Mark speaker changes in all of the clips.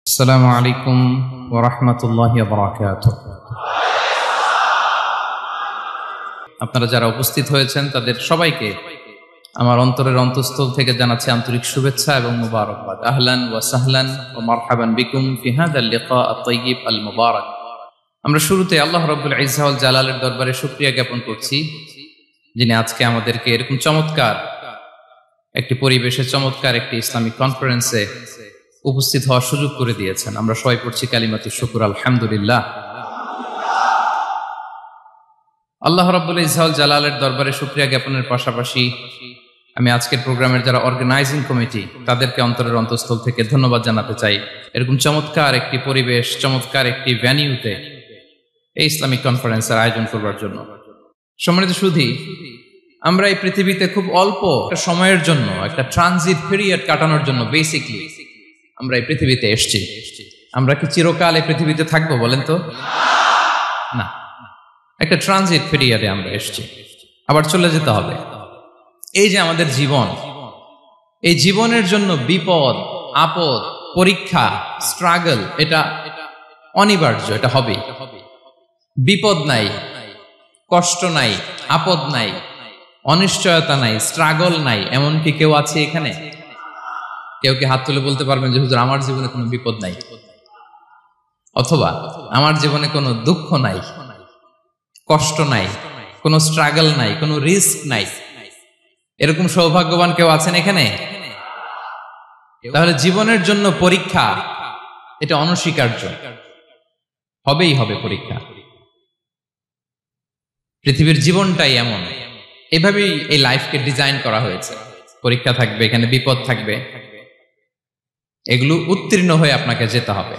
Speaker 1: আসসালামু আলাইকুম ওয়া রাহমাতুল্লাহি ওয়া বারাকাতুহু। আপনারা যারা উপস্থিত হয়েছেন তাদের সবাইকে আমার অন্তরের অন্তঃস্থল থেকে জানাচ্ছি আন্তরিক শুভেচ্ছা এবং মুবারকবাদ। আহলান ওয়া সাহলান ওয়া মারহাবান বিকুম ফি হাযাল লিকা আত-তাইয়্যিব আল মুবারাক। আমরা শুরুতে আল্লাহ রাব্বুল ইজ্জা ওয়াল জালালের দরবারে শুকরিয়া জ্ঞাপন করছি, যিনি আজকে আমাদেরকে এরকম চমৎকার একটি পরিবেশে চমৎকার একটি ইসলামিক কনফারেন্সে উপস্থিত হওয়ার সুযোগ করে দিয়েছেন। আমরা সবাই পড়ছি কালিমাতুশ শুকর, আলহামদুলিল্লাহ। আল্লাহ রাব্বুল ইজ্জা ওয়াল জালালের দরবারে শুকরিয়া জ্ঞাপনের পাশাপাশি আমি আজকের প্রোগ্রামের যারা অর্গানাইজিং কমিটি তাদেরকে অন্তরের অন্তঃস্থল থেকে ধন্যবাদ জানাতে চাই। এরকম চমৎকার একটি পরিবেশ, চমৎকার একটি ভেন্যুতে এই ইসলামিক কনফারেন্সের আয়োজন করবার জন্য। সম্মানিত সুধী, আমরা এই পৃথিবীতে খুব অল্প একটা সময়ের জন্য, একটা ট্রানজিট পিরিয়ড কাটানোর জন্য বেসিকলি আমরা এই পৃথিবীতে এসেছি। আমরা কি চিরকাল এই পৃথিবীতে থাকবো বলেন তো? না, একটা ট্রানজিট পিরিয়ডে আমরা এসেছি, আবার চলে যেতে হবে। এই যে আমাদের জীবন, এই জীবনের জন্য বিপদ, আপদ, পরীক্ষা, স্ট্রাগল এটা অনিবার্য, এটা হবে। বিপদ নাই, কষ্ট নাই, আপদ নাই, অনিশ্চয়তা নাই, স্ট্রাগল নাই, এমনকি কেউ আছে এখানে? কেউ কি হাত তুলে বলতে পারবেন যে হুজুর আমার জীবনে কোনো বিপদ নাই, অথবা আমার জীবনে কোনো দুঃখ নাই, কষ্ট নাই, কোনো স্ট্রাগল নাই, কোনো রিস্ক নাই? এরকম সৌভাগ্যবান কেউ আছেন এখানে? তাহলে জীবনের জন্য পরীক্ষা এটা অনস্বীকার্য, হবেই হবে পরীক্ষা। পৃথিবীর জীবনটাই এমন, এভাবেই এই লাইফকে ডিজাইন করা হয়েছে। পরীক্ষা থাকবে, এখানে বিপদ থাকবে, এগুলো উত্তীর্ণ হয়ে আপনাকে যেতে হবে।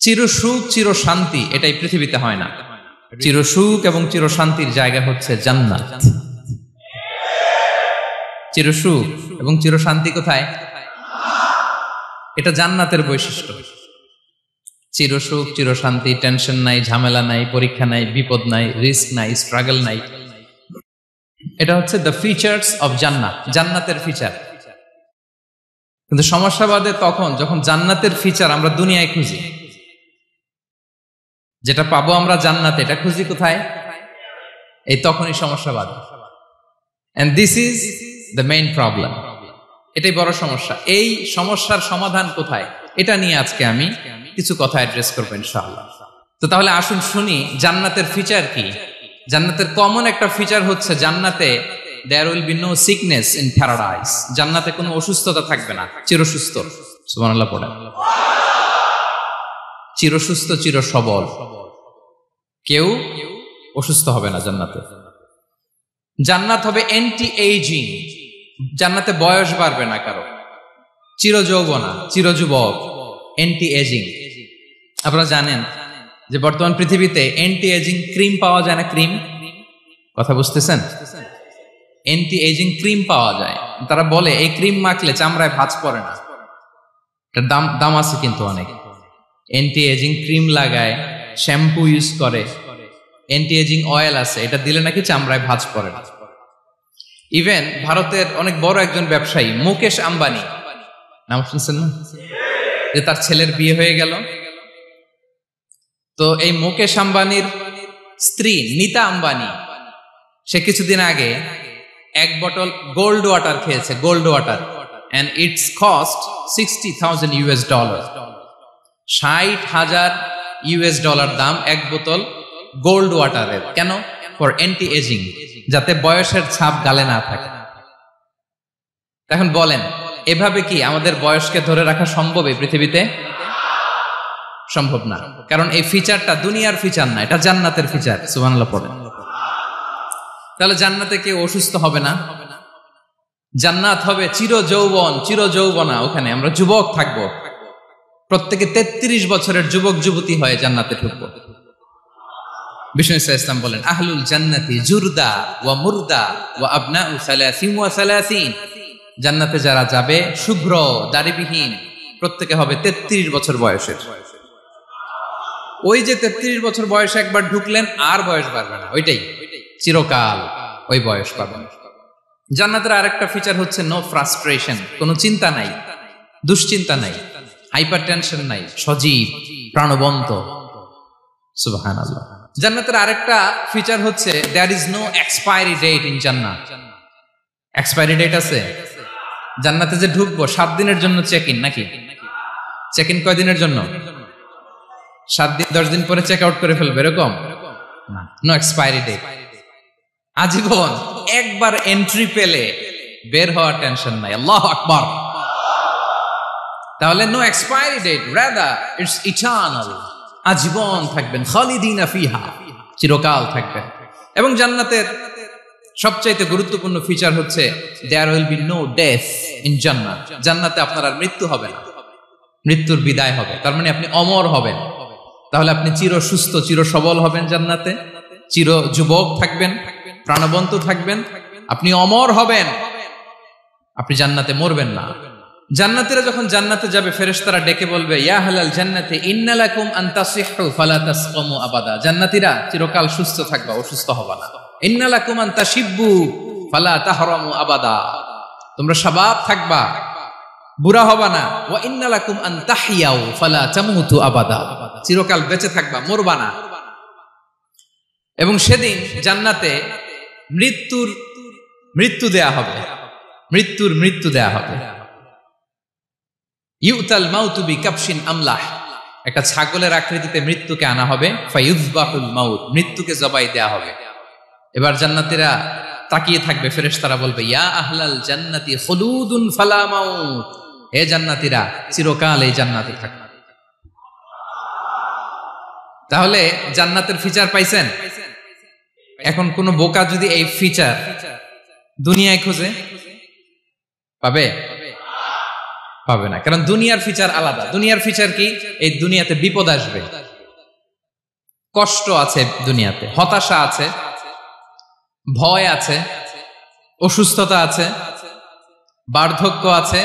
Speaker 1: চির সুখ, চির শান্তি এটাই পৃথিবীতে হয় না। চির সুখ এবং চির শান্তির জায়গা হচ্ছে জান্নাত। চির সুখ এবং চির শান্তি কোথায়? এটা জান্নাতের বৈশিষ্ট্য। চির সুখ, চির শান্তি, টেনশন নাই, ঝামেলা নাই, পরীক্ষা নাই, বিপদ নাই, রিস্ক নাই, স্ট্রাগল নাই। এটা হচ্ছে দ্য ফিচার্স অফ জান্নাত, জান্নাতের ফিচার। কিন্তু সমস্যা বাদে তখন যখন জান্নাতের ফিচার আমরা দুনিয়ায় খুঁজি। যেটা পাবো আমরা জান্নাতে, এটা খুঁজি কোথায়? এই তখনই সমস্যা বাদে। And this is the main problem. এটাই বড় সমস্যা। এই সমস্যার সমাধান কোথায়, এটা নিয়ে আজকে আমি কিছু কথা অ্যাড্রেস করবো ইনশাআল্লাহ। তো তাহলে আসুন শুনি জান্নাতের ফিচার কি। জান্নাতের কমন একটা ফিচার হচ্ছে জান্নাতে there will be no sickness in paradise. জান্নাতে কোনো অসুস্থতা থাকবে না, চিরসুস্থ। সুবহানাল্লাহ পড়েন। চিরসুস্থ, চির সবল, কেউ অসুস্থ হবে না জান্নাতে। জান্নাত হবে অ্যান্টি এইজিং, জান্নাতে বয়স বাড়বে না কারো। চির যৌবনা, চির যুবক, অ্যান্টি এজিং। আপনারা জানেন যে বর্তমান পৃথিবীতে অ্যান্টি এজিং ক্রিম পাওয়া যায় না? ক্রিম, কথা বুঝতেছেন? অ্যান্টি এজিং ক্রিম পাওয়া যায়। তারা বলে এই ক্রিম মাখলে চামড়ায় ভাঁজ পড়ে না। এটার দাম আছে কিন্তু অনেক। অ্যান্টি এজিং ক্রিম লাগায়, শ্যাম্পু ইউজ করে, অ্যান্টি এজিং অয়েল আছে, এটা দিলে নাকি চামড়ায় ভাঁজ পড়ে না। ইভেন ভারতের অনেক বড় একজন ব্যবসায়ী মুকেশ আম্বানি, নাম শুনছেন না? যে তার ছেলের বিয়ে হয়ে গেল। তো এই মুকেশ আম্বানির স্ত্রী নীতা আম্বানি, সে কিছুদিন আগে এক বোতল গোল্ড ওয়াটার খেয়েছে, gold water, and it's cost $60,000। $60,000 দাম এক বোতল গোল্ড ওয়াটারের। কেন? ফর অ্যান্টি এজিং, যাতে বয়সের ছাপ গালে না থাকে। এখন বলেন, এভাবে কি আমাদের বয়সকে ধরে রাখা সম্ভব এই পৃথিবীতে? সম্ভব না, কারণ এই ফিচারটা দুনিয়ার ফিচার না, এটা জান্নাতের ফিচার। সুবহানাল্লাহ পড়েন। তাহলে জান্নাতে কেউ অসুস্থ হবে না। জান্নাত হবে চির যৌবন, চির যৌবনা। ওখানে আমরা যুবক থাকবো, প্রত্যেকে 33 বছরের যুবক যুবতী হয়ে জান্নাতে ঢুকবো। বিষ্ণু ইসলাম বলেন, আহলুল জান্নাতি জুরদা ওয়া মুরদা ওয়া আবনাউ সালাসিন ওয়া সালাসিন। জান্নাতে যারা যাবে শুভ্র, দাড়িবিহীন, প্রত্যেকে হবে 33 বছর বয়সের। ওই যে 33 বছর বয়সে একবার ঢুকলেন, আর বয়স বাড়বে না, ওইটাই চিরকাল ওই বয়স পাবেন। জান্নাতের আরেকটা ফিচার হচ্ছে নো ফ্রাস্ট্রেশন, কোনো চিন্তা নাই, দুশ্চিন্তা নাই। হাইপার টেনশন নাই, সজীব, প্রাণবন্ত। সুবহানাল্লাহ। জান্নাতের আরেকটা ফিচার হচ্ছে there is no expiry date in জান্নাত। এক্সপায়ারি ডেট আছে? জান্নাতে যে ঢুকবো 7 দিনের জন্য চেক ইন, নাকি? চেক ইন কয় দিনের জন্য? 7 দিন, 10 দিন পরে চেক আউট করে ফেলবে, এরকম না। নো এক্সপায়ারি ডেট, আজীবন। একবার এন্ট্রি পেলে বের হওয়ার টেনশন নাই। আল্লাহু আকবার। তাহলে no expiry date, rather it's eternal. আজীবন থাকবেন, খালিদিনা ফিহা, চিরকাল থাকবেন। এবং জান্নাতের সবচাইতে গুরুত্বপূর্ণ ফিচার হচ্ছে there will be no death in জান্নাত। জান্নাতে আপনার আর মৃত্যু হবে না, মৃত্যুর বিদায় হবে। তার মানে আপনি অমর হবেন। তাহলে আপনি চির সুস্থ, চির সবল হবেন জান্নাতে, চির যুবক থাকবেন, প্রাণবন্ত থাকবেন, আপনি অমর হবেন, আপনি জান্নাতে মরবেন না। জান্নাতীরা যখন জান্নাতে যাবে, ফেরেশতারা ডেকে বলবে, ইয়া আহলাল জান্নাতি ইন্না লাকুম আন তাসিহু ফালা তাসকামু আবাদা। জান্নাতীরা চিরকাল সুস্থ থাকবা, অসুস্থ হবা না। ইন্না লাকুম আন তাশিব্বু ফালা তাহরামু আবাদা। তোমরা শাবাব থাকবা, বুড়া হবা না। ওয়া ইন্না লাকুম আন তাহইয়াউ ফালা তামুতু আবাদা। চিরকাল বেঁচে থাকবা, মরবা না। এবং সেদিন জান্নাতে মৃত্যু দেয়া হবে, মৃত্যু দেয়া হবে। ইউতাল মাউতু বিকাবশিন আমলাহ। একটা ছাগলের আকৃতিতে মৃত্যুকে আনা হবে। ফায়ুযবাহুল মাউত, মৃত্যুকে জবাই দেয়া হবে। এবার জান্নাতীরা তাকিয়ে থাকবে, ফেরেশতারা বলবে, ইয়া আহলাল জান্নাতি খুলুদুন ফালা মাউত। হে জান্নাতীরা, চিরকাল এই জান্নাতে থাকবে। তাহলে জান্নাতের ফিচার পাইছেন? এখন কোন বোকা যদি এই ফিচার দুনিয়ায় খোঁজে, পাবে? পাবে না। কারণ দুনিয়ার ফিচার আলাদা। দুনিয়ার ফিচার কি? এই দুনিয়াতে বিপদ আসবে, কষ্ট আছে, দুনিয়াতে হতাশা আছে, ভয় আছে, অসুস্থতা আছে, বার্ধক্য আছে,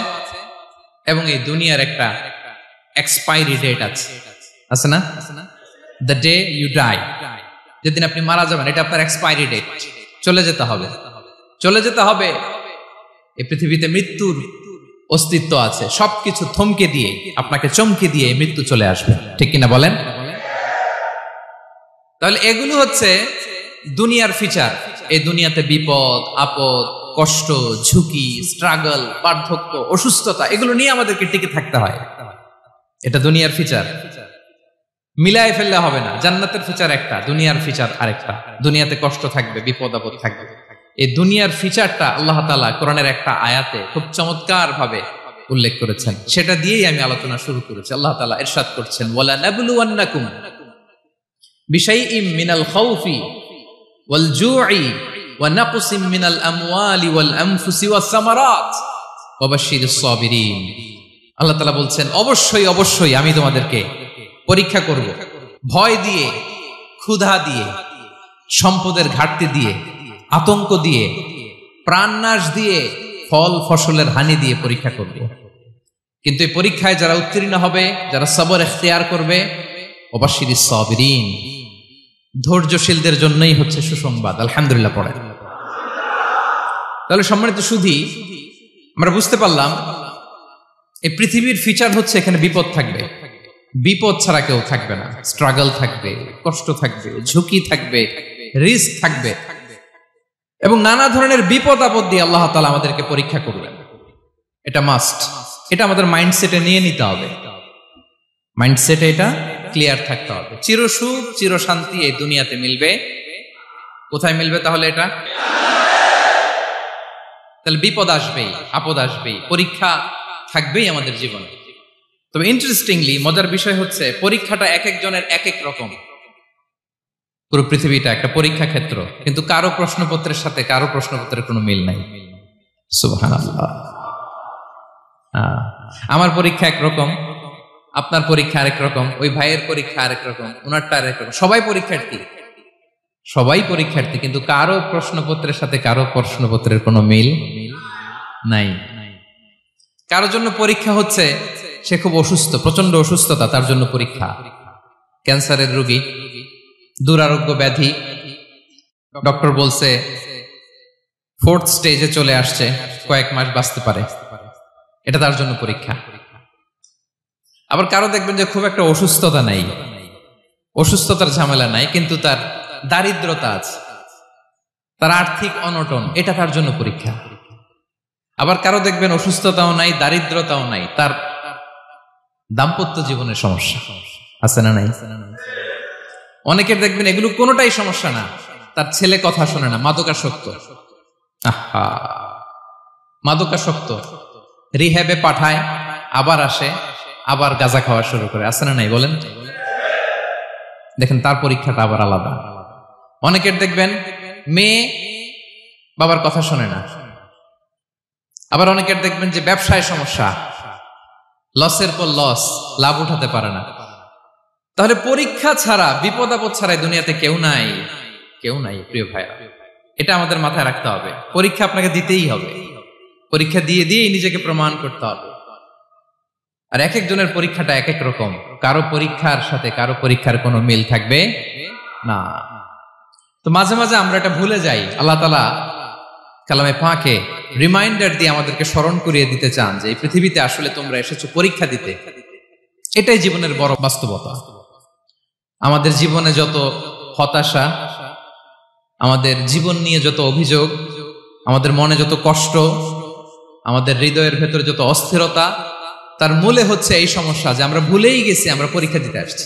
Speaker 1: এবং এই দুনিয়ার একটা এক্সপায়ারি ডেট আছে না? দ্য ডে ইউ ডাই, যেদিন আপনি মারা যাবেন, এটা আপনার এক্সপায়ারি ডেট। চলে যেতে হবে, চলে যেতে হবে। এই পৃথিবীতে মৃত্যুর অস্তিত্ব আছে। সবকিছু থমকে দিয়ে, আপনাকে চমকে দিয়ে মৃত্যু চলে আসবে, ঠিক কিনা বলেন? তাহলে এগুলো হচ্ছে দুনিয়ার ফিচার। এই দুনিয়াতে বিপদ আপদ, কষ্ট, ঝুঁকি, স্ট্রাগল, বার্ধক্য, অসুস্থতা, এগুলো নিয়ে আমাদেরকে টিকে থাকতে হয়। এটা দুনিয়ার ফিচার, মিলাই ফেললে হবে না। জান্নাতের ফিচার একটা, দুনিয়ার ফিচার আরেকটা। দুনিয়াতে কষ্ট থাকবে, বিপদ আপদ থাকবে। এই দুনিয়ার ফিচারটা আল্লাহ তাআলা কোরআনের একটা আয়াতে খুব চমৎকার ভাবে উল্লেখ করেছেন। সেটা দিয়েই আমি আলোচনা শুরু করেছি। আল্লাহ তাআলা ইরশাদ করছেন, ওয়ালা নাবলুওয়ান্নাকুম বিশাইইম মিনাল খাউফি ওয়াল জুই ওয়া নাকসিম মিনাল আমওয়ালি ওয়াল আনফুসি ওয়াস সামারাত ওয়া বাশশিরিস সাবিরিন। আল্লাহ তাআলা বলছেন, অবশ্যই অবশ্যই আমি তোমাদেরকে পরীক্ষা করব, ভয় দিয়ে, ক্ষুধা দিয়ে, সম্পদের ঘাটতি দিয়ে, আতঙ্ক দিয়ে, প্রাণনাশ দিয়ে, ফল ফসলের হানি দিয়ে পরীক্ষা করব। কিন্তু এই পরীক্ষায় যারা উত্তীর্ণ হবে, যারা সবর ইখতিয়ার করবে, ওয়াবাশশিরিস সাবিরিন, ধৈর্যশীলদের জন্যই হচ্ছে সুসংবাদ। আলহামদুলিল্লাহ পড়ে। তাহলে সম্মানিত সুধী, আমরা বুঝতে পারলাম এই পৃথিবীর ফিচার হচ্ছে এখানে বিপদ থাকবে, বিপদ ছাড়া কেউ থাকবে না। স্ট্রাগল থাকবে, কষ্ট থাকবে, ঝুঁকি থাকবে, রিস্ক থাকবে, এবং নানা ধরনের বিপদ আপদ দিয়ে আল্লাহ তাআলা আমাদেরকে পরীক্ষা করবেন। এটা মাস্ট, এটা আমাদের মাইন্ডসেটে নিয়ে নিতে হবে। মাইন্ডসেটে এটা ক্লিয়ার থাকতে হবে। চিরসুখ, চিরশান্তি এই দুনিয়াতে মিলবে। কোথায় মিলবে তাহলে এটা? তাহলে বিপদ আসবেই, আপদ আসবেই, পরীক্ষা থাকবেই আমাদের জীবনে। তবে ইন্টারেস্টিংলি মজার বিষয় হচ্ছে, পরীক্ষাটা এক একজনের এক এক রকম। পুরো পৃথিবীটা একটা পরীক্ষা ক্ষেত্র, কিন্তু কারো প্রশ্নপত্রের সাথে কারো প্রশ্নপত্রের কোনো মিল নাই। সুবহানাল্লাহ। আমার পরীক্ষা একরকম, আপনার পরীক্ষা আরেক রকম, ওই ভাইয়ের পরীক্ষা আরেক রকম, ওনারটা আরেক রকম। সবাই পরীক্ষার্থী, সবাই পরীক্ষার্থী, কিন্তু কারো প্রশ্নপত্রের সাথে কারো প্রশ্নপত্রের কোনো মিল নাই। কারোর জন্য পরীক্ষা হচ্ছে সে খুব অসুস্থ, প্রচন্ড অসুস্থতা, তার জন্য পরীক্ষা। ক্যান্সারের রোগী, দুরারোগ্য ব্যাধি, ডক্টর বলছে 4th স্টেজে চলে আসছে, কয়েক মাস বাঁচতে পারে, এটা তার জন্য পরীক্ষা। আবার কারো দেখবেন যে খুব একটা অসুস্থতা নাই, অসুস্থতার ঝামেলা নাই, কিন্তু তার দারিদ্রতা আছে, তার আর্থিক অনটন, এটা তার জন্য পরীক্ষা। আবার কারো দেখবেন অসুস্থতাও নাই, দারিদ্রতাও নাই, তার দাম্পত্য জীবনের সমস্যা আছে না নাই? অনেকের দেখবেন এগুলো কোনোটাই সমস্যা না, তার ছেলে কথা শোনে না, মাদকাসক্ত। আহা, মাদকাসক্ত, রিহ্যাবে পাঠায়, আবার আসে, আবার গাঁজা খাওয়া শুরু করে, আছে না নাই বলেন? দেখেন তার পরীক্ষাটা আবার আলাদা। অনেকের দেখবেন মেয়ে বাবার কথা শোনে না। আবার অনেকের দেখবেন যে ব্যবসায় সমস্যা, লসের পর লস, লাভ উঠাতে পারে না। তাহলে পরীক্ষা ছাড়া, বিপদ আপদ ছাড়াই দুনিয়াতে কেউ নাই, কেউ নাই প্রিয় ভাইরা। এটা আমাদের মাথায় রাখতে হবে। পরীক্ষা আপনাকে দিতেই হবে, পরীক্ষা দিয়ে দিয়েই নিজেকে প্রমাণ করতে হবে। আর এক একজনের পরীক্ষাটা এক এক রকম, কারো পরীক্ষার সাথে কারো পরীক্ষার কোনো মিল থাকবে না। তো মাঝে মাঝে আমরা এটা ভুলে যাই। আল্লাহ তাআলা কালামে পাকে রিমাইন্ডার দিয়ে আমাদেরকে স্মরণ করিয়ে দিতে চান যে এই পৃথিবীতে আসলে তোমরা এসেছো পরীক্ষা দিতে। এটাই জীবনের বড় বাস্তবতা। আমাদের জীবনে যত হতাশা, আমাদের জীবন নিয়ে যত অভিযোগ, আমাদের মনে যত কষ্ট, আমাদের হৃদয়ের ভেতরে যত অস্থিরতা, তার মূলে হচ্ছে এই সমস্যা যে আমরা ভুলেই গেছি আমরা পরীক্ষা দিতে আসছি।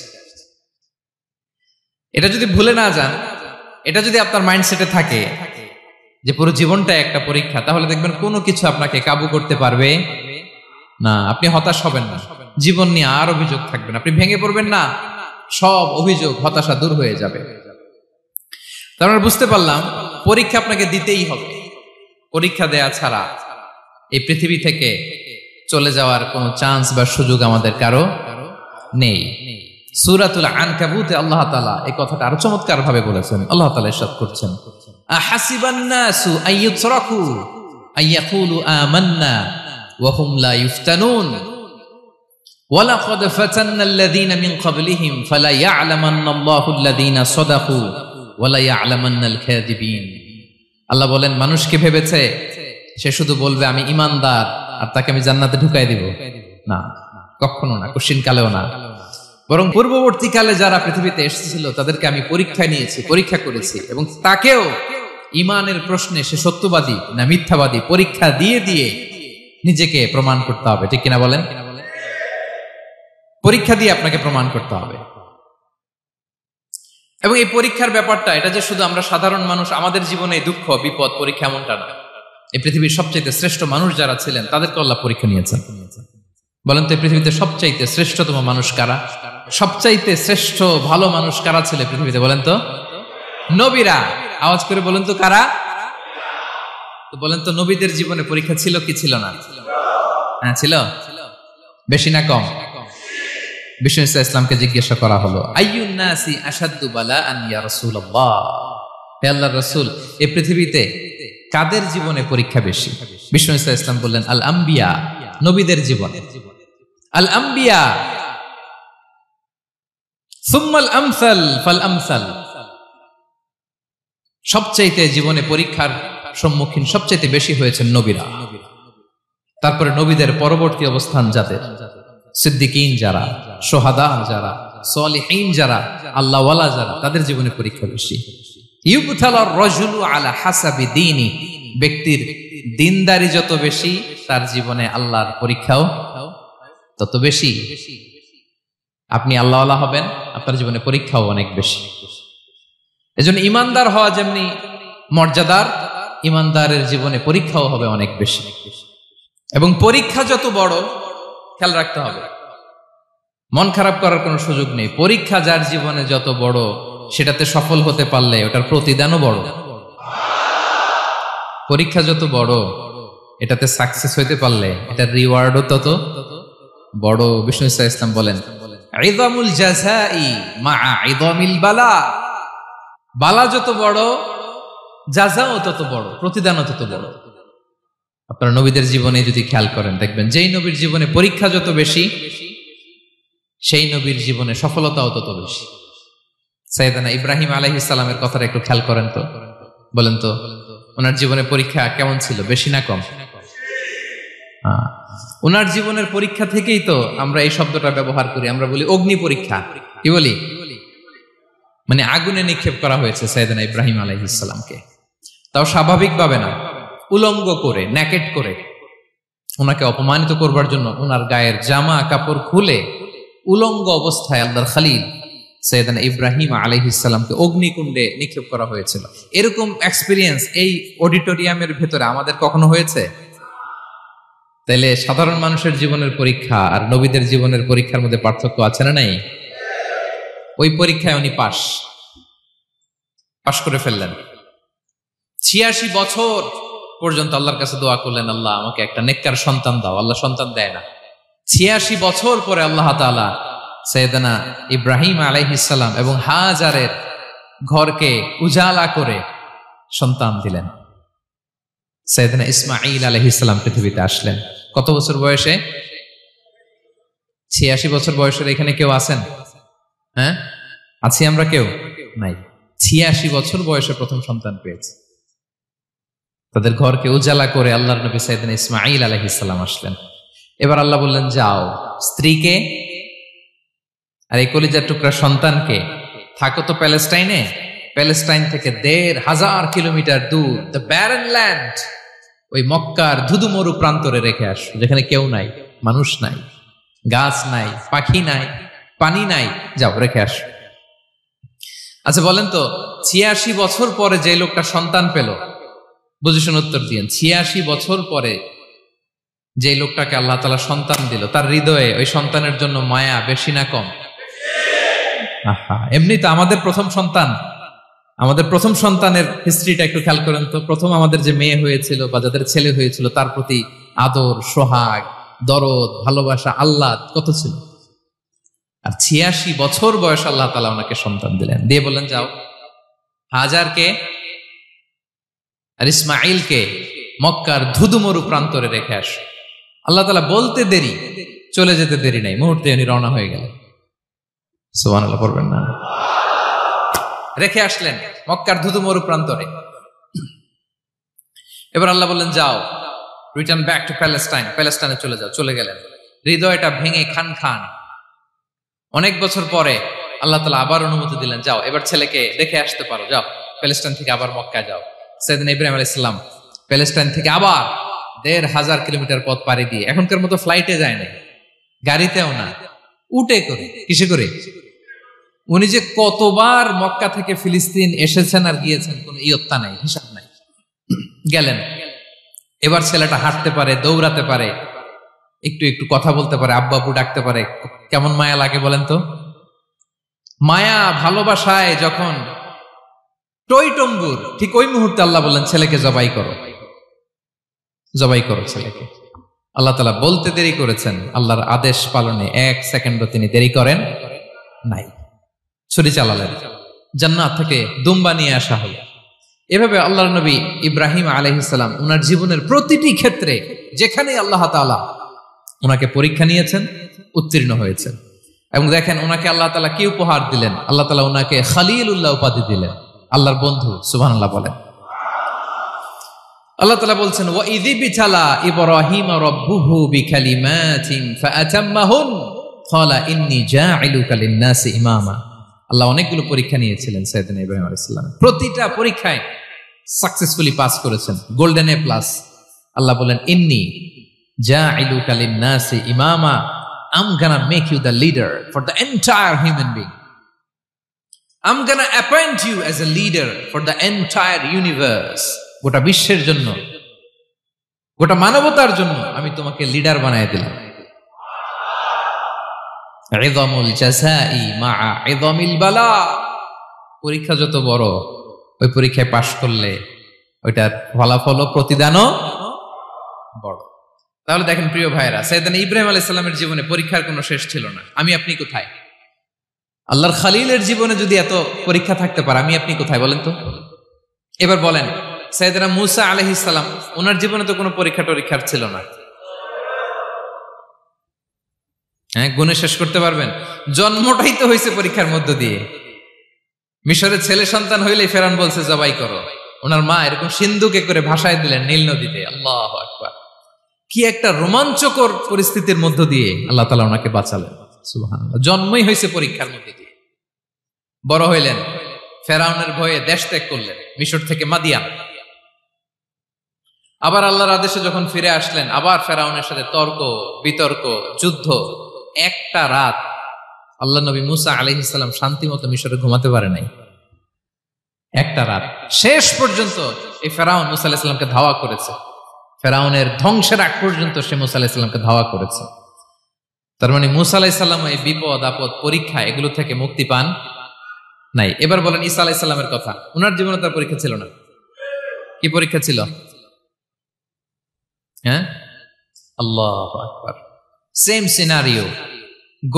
Speaker 1: এটা যদি ভুলে না যান, এটা যদি আপনার মাইন্ডসেটে থাকে যে পুরো জীবনটা একটা পরীক্ষা, তাহলে দেখবেন কোনো কিছু আপনাকে কাবু করতে পারবে না। আপনি হতাশ হবেন না, জীবন নিয়ে আর অভিযোগ থাকবে না, আপনি ভেঙে পড়বেন না, সব অভিযোগ হতাশা দূর হয়ে যাবে। তার মানে বুঝতে পারলাম পরীক্ষা আপনাকে দিতেই হবে। পরীক্ষা দেয়া ছাড়া এই পৃথিবী থেকে চলে যাওয়ার কোনো চান্স বা সুযোগ আমাদের কারো নেই। সূরাতুল আনকাবুতে আল্লাহ তাআলা এই কথাটা আরো চমৎকার ভাবে বলেছেন। আল্লাহ তাআলা ইরশাদ করছেন, আহাসিবান নাসু আইয়ুতরাকু আইয়াকুলু আমান্না ওয়া হুম লা ইফতানুন ওয়ালাকাদ ফাতান্নাল্লাযীনা মিন ক্বাবলিহিম ফালা ইয়া'লামান্নাল্লাহুল্লাযীনা সাদাকু ওয়ালা ইয়া'লামান্নাল কাযিবিন। আল্লাহ বলেন, মানুষ কি ভেবেছে সে শুধু বলবে আমি ঈমানদার আর তাকে আমি জান্নাতে ঢুকাই দিব? না, কখনো না, কোশ্চিন কালেও না। বরং পূর্ববর্তীকালে যারা পৃথিবীতে এসেছিল তাদেরকে আমি পরীক্ষায় নিয়েছি, পরীক্ষা করেছি, এবং তাকেও ঈমানের প্রশ্নে সে সত্যবাদী না মিথ্যাবাদী পরীক্ষা দিয়ে দিয়ে নিজেকে প্রমাণ করতে হবে। ঠিক কিনা বলেন? পরীক্ষা দিয়ে আপনাকে প্রমাণ করতে হবে। এবং এই পরীক্ষার ব্যাপারটা, এটা যে শুধু আমরা সাধারণ মানুষ আমাদের জীবনে দুঃখ বিপদ পরীক্ষা এমনটা না। এই পৃথিবীর সবচাইতে শ্রেষ্ঠ মানুষ যারা ছিলেন তাদেরকে আল্লাহ পরীক্ষা নিয়েছেন। বলেন তো এই পৃথিবীতে সবচাইতে শ্রেষ্ঠতম মানুষ কারা? সবচাইতে শ্রেষ্ঠ ভালো মানুষ কারা ছিল পৃথিবীতে? বলেন তো নবীরা। আওয়াজ করে বলেন তো কারা? তো বলেন তো নবীদের জীবনে পরীক্ষা ছিল কি ছিল না? হ্যাঁ ছিল। বেশি না কম? বিষ্ণু ইসলামকে জিজ্ঞাসা করা হলো, আইয়ুন নাসি আশাদ্দু বালাআন ইয়া রাসূলুল্লাহ, হে আল্লাহর রাসূল এই পৃথিবীতে কাদের জীবনে পরীক্ষা বেশি? বিষ্ণু ইসলাম বললেন, আল আম্বিয়া, নবীদের জীবন। আল আম্বিয়া সুম্মাল আমসাল ফাল আমসাল, সবচাইতে জীবনে পরীক্ষার সম্মুখীন সবচাইতে বেশি হয়েছেন নবীরা। তারপরে নবীদের পরবর্তী অবস্থান যাদের, সিদ্দিকিন যারা, সোহাদা যারা, সালিহিন যারা, আল্লাহওয়ালা যারা, তাদের জীবনে পরীক্ষা বেশি। ইউবতালার রাজুলু আলা হাসাবি দীনি, ব্যক্তির দিনদারি যত বেশি তার জীবনে আল্লাহর পরীক্ষাও তত বেশি। আপনি আল্লাহওয়ালা হবেন, আপনার জীবনে পরীক্ষাও অনেক বেশি। এজন্য ইমানদার হওয়া যেমনি মর্যাদার, ইমানদারের জীবনে পরীক্ষাও হবে অনেক বেশি। এবং পরীক্ষা যত বড়, খেয়াল রাখতে হবে, মন খারাপ করার কোনো সুযোগ নেই। পরীক্ষা যার জীবনে যত বড়, সেটাতে সফল হতে পারলে ওটার প্রতিদানও বড়। পরীক্ষা যত বড়, এটাতে সাকসেস হইতে পারলে এটার রিওয়ার্ডও তত বড়। বিষ্ণু ইসলাম বলেন, ইযামুল জাযাই মাআ ইযামিল বালা, বালা যত বড় জাযাও তত বড়, প্রতিদানও তত বড়। আপনারা নবীদের জীবনে যদি খেয়াল করেন, দেখবেন যেই নবীর জীবনে পরীক্ষা যত বেশি, সেই নবীর জীবনে সফলতাও তত বেশি। সাইয়েদনা ইব্রাহিম আলাইহিস সালামের কথাটা একটু খেয়াল করেন তো, বলেন তো ওনার জীবনে পরীক্ষা কেমন ছিল? বেশি না কম? ওনার জীবনের পরীক্ষা থেকেই তো আমরা এই শব্দটা ব্যবহার করি, আমরা বলি অগ্নি পরীক্ষা। কি বলি? মানে আগুনে নিক্ষেপ করা হয়েছে সাইয়েদনা ইব্রাহিম আলাইহিস সালামকে, তাও স্বাভাবিকভাবে না, উলঙ্গ করে, ন্যাকেট করে ওনাকে অপমানিত করবার জন্য ওনার গায়ের জামা কাপড় খুলে উলঙ্গ অবস্থায় আল্লাহর খলিল সাইয়েদনা ইব্রাহিম আলাইহিস সালামকে অগ্নিকুণ্ডে নিক্ষেপ করা হয়েছিল। এরকম এক্সপেরিয়েন্স এই অডিটোরিয়ামের ভেতরে আমাদের কখনো হয়েছে? তাইলে সাধারণ মানুষের জীবনের পরীক্ষা আর নবীদের জীবনের পরীক্ষার মধ্যে পার্থক্য আছে না নাই? ওই পরীক্ষায় উনি পাশ করে ফেললেন। ৮৬ বছর পর্যন্ত আল্লাহর কাছে দোয়া করলেন, আল্লাহ আমাকে একটা নেককার সন্তান দাও। আল্লাহ সন্তান দেয় না। ৮৬ বছর পরে আল্লাহ তাআলা সাইয়েদনা ইব্রাহিম আলাইহিস সালাম এবং হাজারের ঘরকে উজালা করে সন্তান দিলেন। সাইয়েদনা ইসমাঈল আলাইহিস সালাম পৃথিবীতে আসলেন কত বছর বয়সে? ৮৬ বছর বয়সের এখানে কেউ আছেন? হ্যাঁ, আছি আমরা? কেউ নাই। ৮৬ বছর বয়সে প্রথম সন্তান পেয়েছে। তাদের ঘরকে উজালা করে আল্লাহর নবী সাইয়েদনা ইসমাঈল আলাইহিস সালাম আসলেন। এবার আল্লাহ বললেন, যাও স্ত্রীকে আর এই কলিজার টুকরা সন্তানকে, থাকো তো প্যালেস্টাইনে, প্যালেস্টাইন থেকে ১৫০০ কিলোমিটার দূর দ্য ব্যারেন ল্যান্ড, ওই মক্কার ধুধুমরু প্রান্তরে রেখে আস, যেখানে কেউ নাই, মানুষ নাই, গাছ নাই, পাখি নাই, পানি নাই, যাও রেখে আস। আচ্ছা বলেন তো, ৮৬ বছর পরে যে লোকটা সন্তান পেল, বুঝে শুনে উত্তর দিয়েন, ৮৬ বছর পরে যে লোকটাকে আল্লাহ তাআলা সন্তান দিল, তার হৃদয়ে ওই সন্তানের জন্য মায়া বেশি না কম? এমনি তো আমাদের প্রথম সন্তানের হিস্ট্রিটা একটু খেয়াল করেন তো। প্রথম আমাদের যে মেয়ে হয়েছিল বা যাদের ছেলে হয়েছিল, তার প্রতি আদর, সোহাগ, দরদ, ভালোবাসা, আহ্লাদ কত ছিল। আর ৮৬ বছর বয়স আল্লাহ তাআলা ওনাকে সন্তান দিলেন, দিয়ে বললেন, যাও হাজারকে আর ইসমাঈলকে মক্কার ধুধুমরু প্রান্তরে রেখে আস। আল্লাহ তাআলা বলতে দেরি, চলে যেতে দেরি নাই, মুহূর্তে উনি রওনা হয়ে গেলেন। সুবহানাল্লাহ পড়বেন না? রেখে আসলেন মক্কার ধুধুমরু প্রান্তরে। এবার আল্লাহ বললেন, যাও রিটার্ন ব্যাক টু প্যালেস্টাইন, প্যালেস্টাইনে চলে যাও। চলে গেলেন, হৃদয়টা ভেঙে খান খান। অনেক বছর পরে আল্লাহ তাআলা আবার অনুমতি দিলেন, যাও এবার ছেলেকে দেখে আসতে পারো, যাও প্যালেস্টাইন থেকে আবার মক্কায় যাও। সাইয়েদনা ইব্রাহিম আলাইহিস সালাম প্যালেস্টাইন থেকে আবার ১৫০০ কিলোমিটার পথ পাড়ি দিয়ে, এখনকার মতো ফ্লাইটে যায় না, গাড়িতেও না, উটে করে। কিসে করে? উনি যে কতবার মক্কা থেকে ফিলিস্তিন এসেছেন আর গিয়েছেন, কোন ইয়ত্তা নাই, হিসাব নাই। গেলেন, এবার ছেলেটা হাঁটতে পারে, দৌড়াতে পারে, একটু একটু কথা বলতে পারে, আব্বু আব্বু ডাকতে পারে। কেমন মায়া লাগে বলেন তো? মায়া ভালোবাসায় যখন টইটম্বুর, ঠিক ওই মুহূর্তে আল্লাহ বললেন, ছেলেকে জবাই করো, জবাই করো ছেলেকে। আল্লাহ তাআলা বলতে দেরি করেছেন, আল্লাহর আদেশ পালনে ১ সেকেন্ডও তিনি দেরি করেন নাই। ছুরি চালালেন, জান্নাত থেকে দুম্বা নিয়ে আসা হলো। এভাবে আল্লাহর নবী ইব্রাহিম আলাইহিস সালাম উনার জীবনের প্রতিটি ক্ষেত্রে যেখানে আল্লাহ তাআলা ওনাকে পরীক্ষা নিয়েছেন, উত্তীর্ণ হয়েছেন। এবং দেখেন ওনাকে আল্লাহ তাআলা কি উপহার দিলেন। আল্লাহ তাআলা ওনাকে খলিলুল্লাহ উপাধি দিলেন, আল্লাহর বন্ধু। সুবহানাল্লাহ বলেন। আল্লাহ তাআলা বলছেন, ওয়া ইযিবতালা ইব্রাহিম রাব্বুহু বিকালিমাতিন ফাআতাম্মাহুন ক্বালা ইন্নী জাঈলুকা লিন-নাসি ইমামা। আল্লাহ অনেকগুলো পরীক্ষা নিয়েছিলেন সাইয়েদনা ইব্রাহিম আলাইহিস সালাম, প্রতিটা পরীক্ষায় সাকসেসফুলি পাস করেছেন, গোল্ডেন এ প্লাস। আল্লাহ বলেন, ইন্নী জাঈলুকা লিন-নাসি ইমামা, I'm gonna make you the leader for the entire human being. I'm gonna appoint you as a leader for the entire universe. গোটা বিশ্বের জন্য, গোটা মানবতার জন্য আমি তোমাকে লিডার বানায় দিলাম। ইযামুল জাযাই মা'a ইযামিল বালা। পরীক্ষা যত বড়, ওই পরীক্ষায় পাশ করলে ওইটার ফলাফল ও প্রতিদানও বড়। তাহলে দেখেন প্রিয় ভাইরা, সাইয়েদনা ইব্রাহিম আলাইহিস সালামের জীবনে পরীক্ষার কোনো শেষ ছিল না। আমি আপনি কোথায়? আল্লাহর খলিলের জীবনে যদি এত পরীক্ষা থাকতে পারে, আমি আপনি কোথায় বলেন তো? এবার বলেন, সাইয়েদনা মূসা আলাইহিস সালাম, ওনার জীবনে তো কোনো পরীক্ষা টরীক্ষার ছিল না। হ্যাঁ, গুণে শেষ করতে পারবেন? জন্মটাই তো হয়েছে পরীক্ষার মধ্য দিয়ে। মিশরের ছেলে সন্তান হইলেই ফেরাউন বলছে জবাই করো। ওনার মা এরকম সিন্ধুকে করে ভাসায় দিলেন নীল নদীতে। আল্লাহু আকবার। কি একটা রোমাঞ্চকর পরিস্থিতির মধ্য দিয়ে আল্লাহ তাআলা ওনাকে বাঁচালেন। সুবহানাল্লাহ। জন্মই হয়েছে পরীক্ষার মধ্যে দিয়ে, বড় হইলেন, ফেরাউনের ভয়ে দেশ ত্যাগ করলেন, মিশর থেকে মাদিয়ান। আবার আল্লাহর আদেশে যখন ফিরে আসলেন, আবার ফেরাউনের সাথে তর্ক বিতর্ক, যুদ্ধ। একটা রাত আল্লাহ নবী মুসা আলাইহিস সালাম শান্তি মতো মিশরে ঘুমাতে পারে নাই। একটা রাত শেষ পর্যন্ত এই ফেরাউন মুসা আলাইহিস সালামকে ধাওয়া করেছে। ফেরাউনের ধ্বংসের আগ পর্যন্ত সে মুসা আলাইহিস সালামকে ধাওয়া করেছে। তার মানে মুসা আলাইহিস সালাম এই বিপদ আপদ পরীক্ষা এগুলো থেকে মুক্তি পান নাই। এবার বলেন ঈসা আলাইহিস সালামের কথা। ওনার জীবনে তার পরীক্ষা ছিল না? কি পরীক্ষা ছিল? হ্যাঁ, আল্লাহু আকবার। Same scenario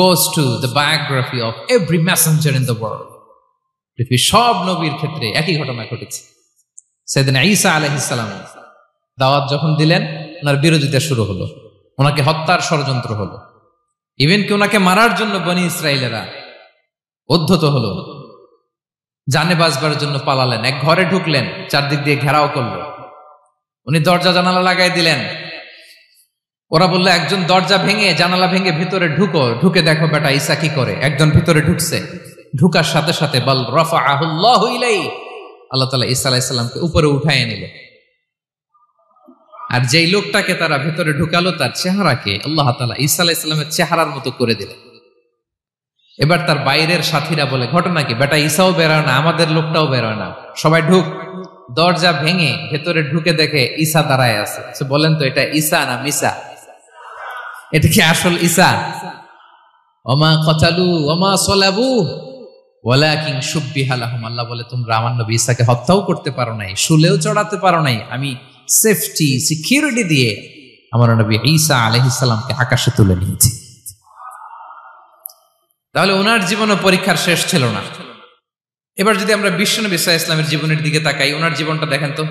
Speaker 1: goes to the biography of every messenger in the world. পৃথিবীর সব নবীর ক্ষেত্রে একই ঘটনা ঘটেছে। সাইয়েদনা ঈসা আলাইহিস সালাম দাওয়াত যখন দিলেন, ওনার বিরোধিতা শুরু হলো, ওনাকে হত্যার ষড়যন্ত্র হলো, ইভেন কি ওনাকে মারার জন্য বনি ইসরায়েলেরা উদ্ধত হলো, জানে বাঁচবার জন্য পালালেন, এক ঘরে ঢুকলেন, চারদিক দিয়ে ঘেরাও করলো, উনি দরজা জানালা লাগাই দিলেন। ওরা বললো একজন দরজা ভেঙে জানালা ভেঙে ভিতরে ঢুকে দেখো বেটা ঈসা কি করে। একজন ভিতরে ঢুকছে, ঢুকার সাথে সাথে বল রাফাআহুল্লাহু ইলাইহি, আল্লাহ তাআলা ঈসা আলাইহিস সালামকে উপরে উঠায় নিল। আর যেই লোকটাকে তারা ভিতরে ঢুকালো তার চেহারাকে আল্লাহ তাআলা ঈসা আলাইহিস সালামের চেহারার মতো করে দিলেন। এবার তার বাইরের সাথীরা বলে ঘটনা কি, বেটা ঈসাও বেরোয় না, আমাদের লোকটাও বেরোয় না, সবাই ঢুক। দরজা ভেঙে ভেতরে ঢুকে দেখে ঈসা দাঁড়ায় আছে। বলেন তো এটা ঈসা না মিসা? এটা কি আসল ঈসা? ওমা কতালু ওমা সলাবু ওয়ালাকিন শুব্বিহা লাহুম। আল্লাহ বলে তোমরা আমার নবী ঈসাকে হত্যাও করতে পারো নাই, শুলেও চড়াতে পারো নাই, আমি সেফটি সিকিউরিটি দিয়ে আমার নবী ঈসা আলাইহিস সালামকে আকাশে তুলে নিয়েছি। তাহলে ওনার জীবনে পরীক্ষার শেষ ছিল না। এবার যদি আমরা বিশ্বনবী সাল্লাল্লাহু আলাইহি ওয়াসাল্লামের জীবনের দিকে তাকাই, ওনার জীবনটা দেখেন তো।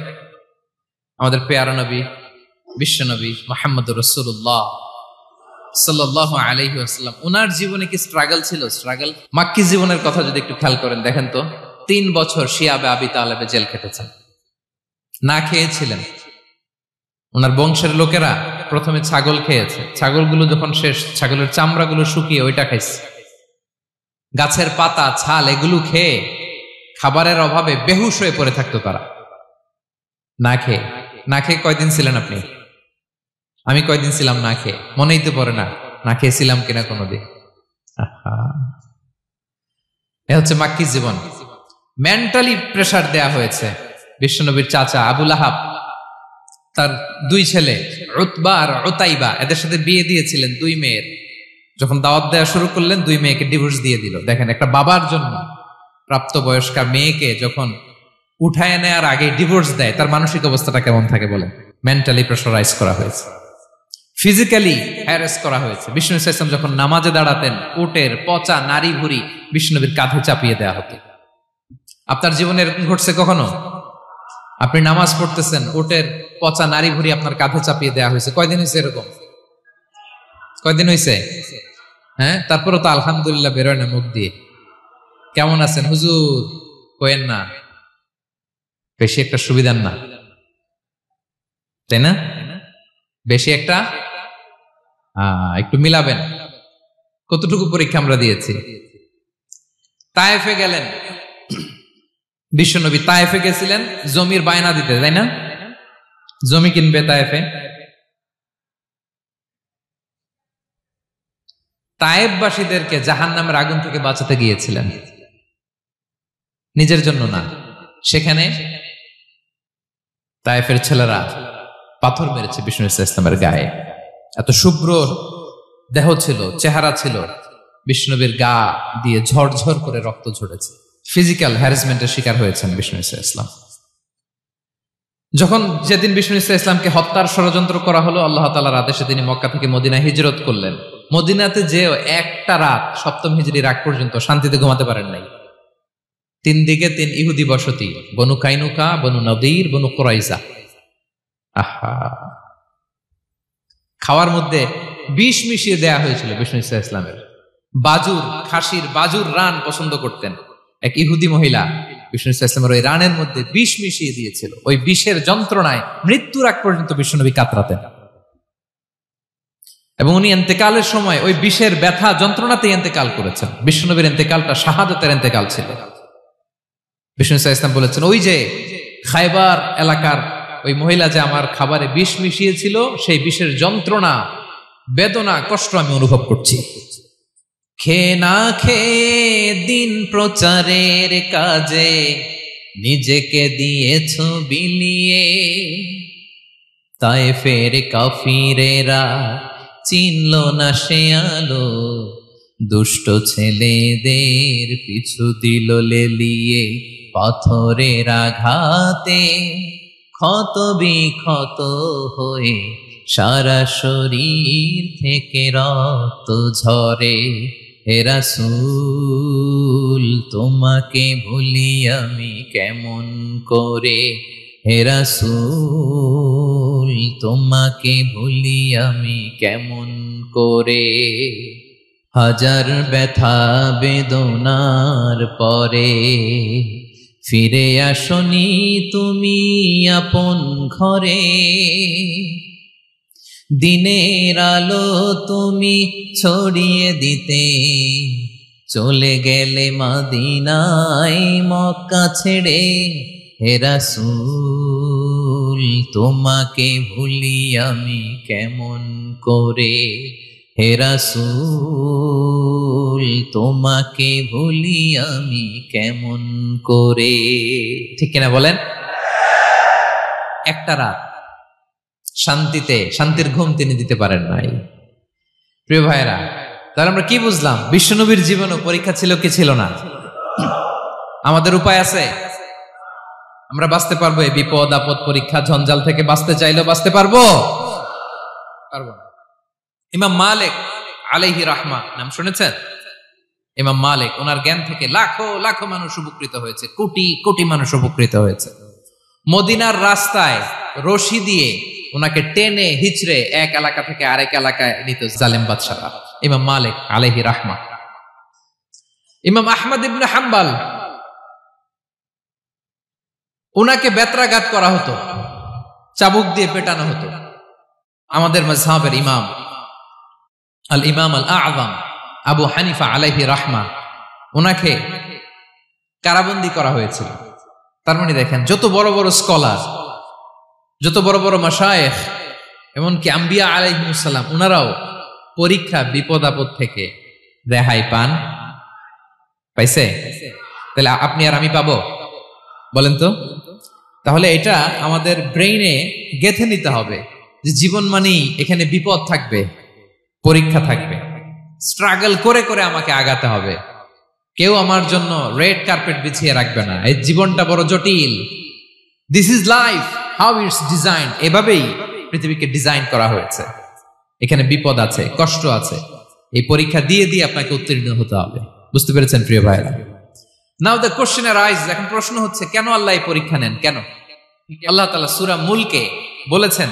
Speaker 1: আমাদের পেয়ারা নবী বিশ্বনবী মুহাম্মদুর রাসূলুল্লাহ সাল্লাল্লাহু আলাইহি ওয়াসাল্লাম, ওনার জীবনে কি স্ট্রাগল ছিল? স্ট্রাগল। মাক্কি জীবনের কথা যদি একটু খেয়াল করেন, দেখেন তো 3 বছর শিয়াবে আবি তালেবে জেল খেটেছেন, না খেয়েছিলেন। ওনার বংশের লোকেরা প্রথমে ছাগল খেয়েছে, ছাগলগুলো যখন শেষ, ছাগলের চামড়াগুলো শুকিয়ে ওইটা খাইছে। গাছের পাতা ছাল এগুলো খেয়ে খাবারের অভাবে বেহুশ হয়ে পড়ে থাকতো তারা। না খেয়ে কয়দিন ছিলেন আপনি? আমি কয়দিন ছিলাম না খেয়ে? মনেই তো পড়ে না, না খেয়েছিলাম কিনা কোনোদিন। এ হচ্ছে মাক্কি জীবন। মেন্টালি প্রেসার দেয়া হয়েছে। বিশ্বনবীর চাচা আবু লাহাব, তার 2 ছেলে উতবা আর উতাইবা, এদের সাথে বিয়ে দিয়েছিলেন 2 মেয়ের। যখন দাওয়াত দেওয়া শুরু করলেন 2 মেয়েকে ডিভোর্স দিয়ে দিল। দেখেন, একটা বাবার জন্য প্রাপ্তবয়স্কা মেয়েকে যখন উঠায় নেয়ার আগে ডিভোর্স দেয়, তার মানসিক অবস্থাটা কেমন থাকে বলেন? মেন্টালি প্রেসারাইজ করা হয়েছে, ফিজিক্যালি হ্যারাস করা হয়েছে। বিষ্ণু সাল্লাল্লাহু আলাইহি ওয়াসাল্লাম যখন নামাজে দাঁড়াতেন, উটের পচা নারী ভুঁড়ি বিষ্ণুনবীর কাঁধে চাপিয়ে দেওয়া হতো। আপনার জীবনে এরকম ঘটছে কখনো? আপনি নামাজ পড়তেছেন, উটের পচা নারী ভুঁড়ি আপনার কাঁধে চাপিয়ে দেওয়া হয়েছে। কয়দিন হয়েছে এরকম? কয়দিন হয়েছে? হ্যাঁ, তারপরে তো আলহামদুলিল্লাহ বেরোয় না মুখ দিয়ে। কেমন আছেন হুজুর কয়েন না, বেশি একটা সুবিধার না, তাই না? বেশি একটা একটু মিলাবেন। কতটুকু পরীক্ষা আমরা দিয়েছি। তায়েফে গেলেন বিশ্বনবী, তায়েফে গেছিলেন জমির বায়না দিতে, তাই না? জমি কিনবে তায়েফে। তায়েফবাসীদেরকে জাহান্নামের আগুন থেকে বাঁচাতে গিয়েছিলেন, নিজের জন্য না। সেখানে তায়েফের ছেলেরা পাথর মেরেছে বিষ্ণু ইসলামের গায়ে। এত শুভ্র দেহ ছিল, চেহারা ছিল, বিষ্ণুবীর গা দিয়ে ঝরঝর করে রক্ত ঝরেছে। ফিজিক্যাল হ্যারাসমেন্টের শিকার হয়েছেন বিষ্ণু ইসলাম। যখন যেদিন বিষ্ণু ইসলামকে হত্যার ষড়যন্ত্র করা হলো, আল্লাহ তাআলার আদেশে তিনি মক্কা থেকে মদিনায় হিজরত করলেন। মদিনাতে যে একটা রাত, 7ম হিজরির আগ পর্যন্ত শান্তিতে ঘুমাতে পারেন নাই। 3 দিকে 3 ইহুদি বসতি, বনু কাইনুকা, বনু নদীর, বনু কুরাইজা। খাওয়ার মধ্যে বিষ মিশিয়ে দেয়া হয়েছিল বিষ্ণু ইসলামের। বাজুর, খাসির বাজুর রান পছন্দ করতেন। এক ইহুদি মহিলা বিষ্ণু ইসলামের ওই রানের মধ্যে বিষ মিশিয়ে দিয়েছিল। ওই বিষের যন্ত্রণায় মৃত্যুর আগ পর্যন্ত বিশ্বনবী কাতরাতেন। এবং উনি ইন্তেকালের সময় ওই বিষের ব্যথা যন্ত্রণাতে ইন্তেকাল করেছেন। বিশ্বনবীর ইন্তেকালটা শাহাদাতের ইন্তেকাল ছিল। বিষ্ণু ইসলাম বলেছেন, ওই যে খায়বার এলাকার ওই মহিলা যে আমার খাবারে বিষ মিশিয়েছিল, সেই বিষের যন্ত্রণা, বেদনা, কষ্ট আমি অনুভব করছি। খেয়ে না খেয়ে দিন প্রচারের কাজে নিজেকে দিয়েছ বিলিয়ে, তায়েফের কাফিরেরা চিনল না সে আলো, দুষ্ট ছেলেদের পিছু দিল লেলিয়ে, পাথরের আঘাতে ক্ষত বিক্ষত হয়ে সারা শরীর থেকে রক্ত ঝরে। হে রাসূল তোমাকে ভুলি আমি কেমন করে, হে রাসূল তোমাকে ভুলি আমি কেমন করে। হাজার ব্যথা বেদনার পরে ফিরে আসনি তুমি আপন ঘরে, দিনের আলো তুমি ছড়িয়ে দিতে চলে গেলে মদিনায় মক্কা ছেড়ে। হে রাসূল তোমাকে ভুলি আমি কেমন করে, হে রাসূল তোমাকে ভুলি আমি কেমন করে। ঠিক কিনা বলেন? একটা রাত শান্তির ঘুম তিনি দিতে পারেন নাই। প্রিয় ভাইরা, তাহলে আমরা কি বুঝলাম? বিশ্বনবীর জীবনও পরীক্ষা ছিল কি ছিল না? আমাদের উপায় আছে? আমরা বাঁচতে পারবো এই বিপদ আপদ পরীক্ষা ঝঞ্ঝাল থেকে? বাঁচতে চাইলেও বাঁচতে পারবো? পারবো না। ইমাম মালিক আলাইহি রাহমা নাম শুনেছেন? ইমাম মালিক, ওনার জ্ঞান থেকে লাখো লাখো মানুষ উপকৃত হয়েছে, কোটি কোটি মানুষ উপকৃত হয়েছে। মদিনার রাস্তায় রশি দিয়ে ওনাকে টেনে হিচড়ে এক এলাকা থেকে আরেক এলাকায় নিত জালেম বাদশারা। ইমাম মালিক আলাইহি রাহমা। ইমাম আহমদ ইবনে হাম্বল, ওনাকে বেত্রাঘাত করা হতো, চাবুক দিয়ে পেটানো হতো। আমাদের মাযহাবের ইমাম আল ইমাম আল আযম আবু হানিফা আলাইহি রাহমা, ওনাকে কারাবন্দী করা হয়েছিল। তার মানে দেখেন, যত বড় বড় স্কলার, যত বড় বড় মাশায়েখ, এমনকি আম্বিয়া আলাইহিমুস সালাম, ওনারাও পরীক্ষা বিপদ আপদ থেকে রেহাই পাইছে? তাহলে আপনি আর আমি পাবো? বলেন তো। তাহলে এটা আমাদের ব্রেইনে গেঁথে নিতে হবে যে জীবন মানেই এখানে বিপদ থাকবে, পরীক্ষা থাকবে, স্ট্রাগল করে করে আমাকে আগাতে হবে। কেউ আমার জন্য রেড কার্পেট বিছিয়ে রাখবে না। এই জীবনটা বড় জটিল। This is life, how it's design. এভাবেই পৃথিবীকে ডিজাইন করা হয়েছে। এখানে বিপদ আছে, কষ্ট আছে। এই পরীক্ষা দিয়ে দিয়ে আপনাকে উত্তীর্ণ হতে হবে। বুঝতে পেরেছেন প্রিয় ভাইরা? নাও দ্য কোশ্চেন অ্যারাইজ, এখন প্রশ্ন হচ্ছে, কেন আল্লাহ এই পরীক্ষা নেন? কেন? আল্লাহ তাআলা সূরা মুলকে বলেছেন,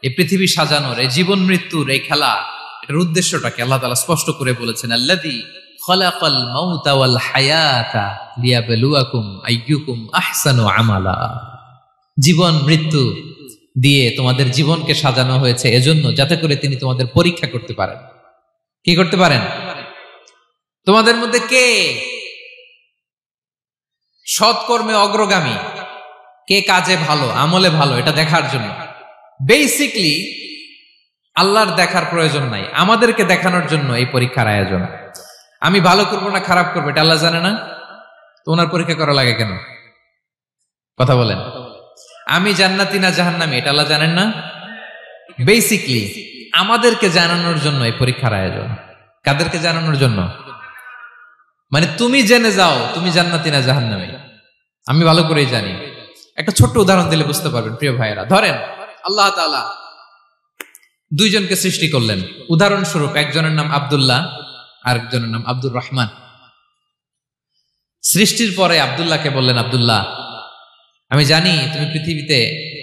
Speaker 1: এই পৃথিবী সাজানোর, এই জীবন মৃত্যুর এই খেলা, এটার উদ্দেশ্যটাকে আল্লাহ তাআলা স্পষ্ট করে বলেছেন। আল্লাযী খালাকাল মাউতা ওয়াল হায়াতা লিয়াবলুয়াকুম আইয়ুকুম আহসানু আমালা। জীবন মৃত্যু দিয়ে তোমাদের জীবনকে সাজানো হয়েছে এজন্য, যাতে করে তিনি তোমাদের পরীক্ষা করতে পারেন। কি করতে পারেন? তোমাদের মধ্যে কে সৎকর্মে অগ্রগামী, কে কাজে ভালো, আমলে ভালো, এটা দেখার জন্য। বেসিকলি আল্লাহর দেখার প্রয়োজন নাই, আমাদেরকে দেখানোর জন্য এই পরীক্ষার আয়োজন। আমি ভালো করবো না খারাপ করবো এটা আল্লাহ জানে না? তো ওনার পরীক্ষা করা লাগে কেন? কথা বলেন। আমি জান্নাতি না জাহান্নামী এটা আল্লাহ জানেন না? বেসিকলি আমাদেরকে জানানোর জন্য এই পরীক্ষার আয়োজন। কাদেরকে জানানোর জন্য? মানে তুমি জেনে যাও তুমি জান্নাতি না জাহান্নামী। আমি ভালো করেই জানি। একটা ছোট্ট উদাহরণ দিলে বুঝতে পারবেন প্রিয় ভাইয়েরা। ধরেন আল্লাহ তাআলা দুইজনকে সৃষ্টি করলেন। উদাহরণস্বরূপ একজনের নাম আব্দুল্লাহ, আরেকজনের নাম আব্দুর রহমান। সৃষ্টির পরে আব্দুল্লাহকে বললেন, আব্দুল্লাহ, আমি জানি তুমি পৃথিবীতে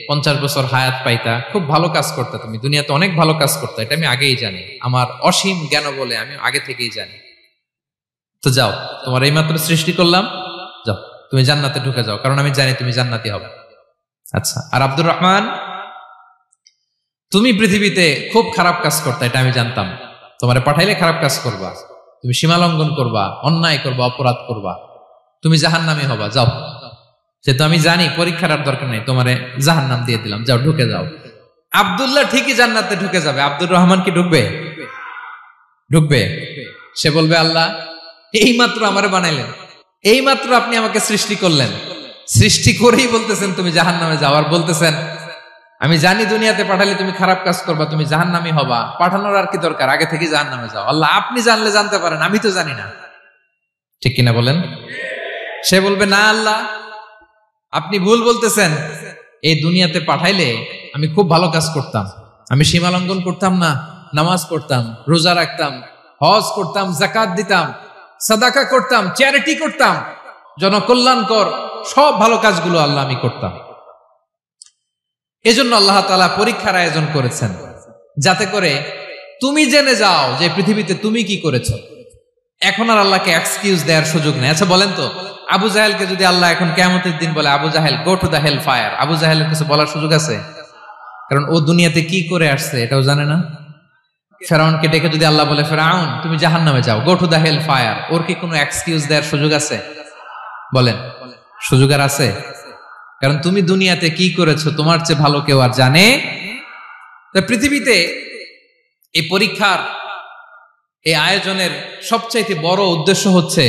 Speaker 1: 50 বছর হায়াত পাইতা, খুব ভালো কাজ করতে, তুমি দুনিয়াতে অনেক ভালো কাজ করতে, এটা আমি আগেই জানি। আমার অসীম জ্ঞান বলে আমি আগে থেকেই জানি। তো যাও, তোমার এই মাত্র সৃষ্টি করলাম, যাও তুমি জান্নাতে ঢুকে যাও, কারণ আমি জানি তুমি জান্নাতি হবে। আচ্ছা, আর আব্দুর রহমান? তুমি পৃথিবীতে খুব খারাপ কাজ করতে, এটা আমি জানতাম। তোমারে পাঠাইলে খারাপ কাজ করবা, তুমি সীমা লঙ্ঘন করবা, অন্যায় করবা, অপরাধ করবা, তুমি জাহান্নামী হবা, যাও। সে তো আমি জানি, পরীক্ষার আর দরকার নেই, তোমারে জাহান্নাম দিয়ে দিলাম, যাও ঢুকে যাও। আব্দুল্লাহ ঠিকই জান্নাতে ঢুকে যাবে, আব্দুর রহমান কি ঢুকবে? ঢুকবে। সে বলবে, আল্লাহ এই মাত্র আমারে বানাইলেন, এই মাত্র আপনি আমাকে সৃষ্টি করলেন, সৃষ্টি করেই বলতেছেন তুমি জাহান্নামে যাও, আর বলতেছেন আমি জানি দুনিয়াতে পাঠালে তুমি খারাপ কাজ করবা, তুমি জাহান্নামী হবা, পাঠানোর আর কি দরকার, আগে থেকে জাহান্নামে যাও। আল্লাহ আপনি জানলে জানতে পারেন, আমি তো জানি না। ঠিক কিনা বলেন? সে বলবে, না আল্লাহ আপনি ভুল বলতেছেন, এই দুনিয়াতে পাঠাইলে আমি খুব ভালো কাজ করতাম, আমি সীমা লঙ্ঘন করতাম না, নামাজ পড়তাম, রোজা রাখতাম, হজ করতাম, যাকাত দিতাম, সাদাকা করতাম, চ্যারিটি করতাম, জনকল্যাণকর সব ভালো কাজগুলো আল্লাহ আমি করতাম। এজন্য আল্লাহ তাআলা পরীক্ষার আয়োজন করেছেন, যাতে করে তুমি জেনে যাও যে পৃথিবীতে তুমি কি করেছো। এখন আর আল্লাহকে এক্সকিউজ দেওয়ার সুযোগ নেই। আচ্ছা বলেন তো, আবু জাহেলকে যদি আল্লাহ এখন কিয়ামতের দিন বলে, Abu Jahl go to the hell fire, আবু জাহেলের কিছু বলার সুযোগ আছে? কারণ ও দুনিয়াতে কি করে আসছে এটাও জানে না। ফেরাউনকে ডেকে যদি আল্লাহ বলে, ফেরাউন তুমি জাহান্নামে যাও, go to the hell fire, ওর কি কোনো এক্সকিউজ দেওয়ার সুযোগ আছে? বলেন, সুযোগ আর আছে? কারণ তুমি দুনিয়াতে কি করেছো তোমার চেয়ে ভালো কেউ আর জানে। পৃথিবীতে এই পরীক্ষার এই আয়োজনের সবচাইতে বড় উদ্দেশ্য হচ্ছে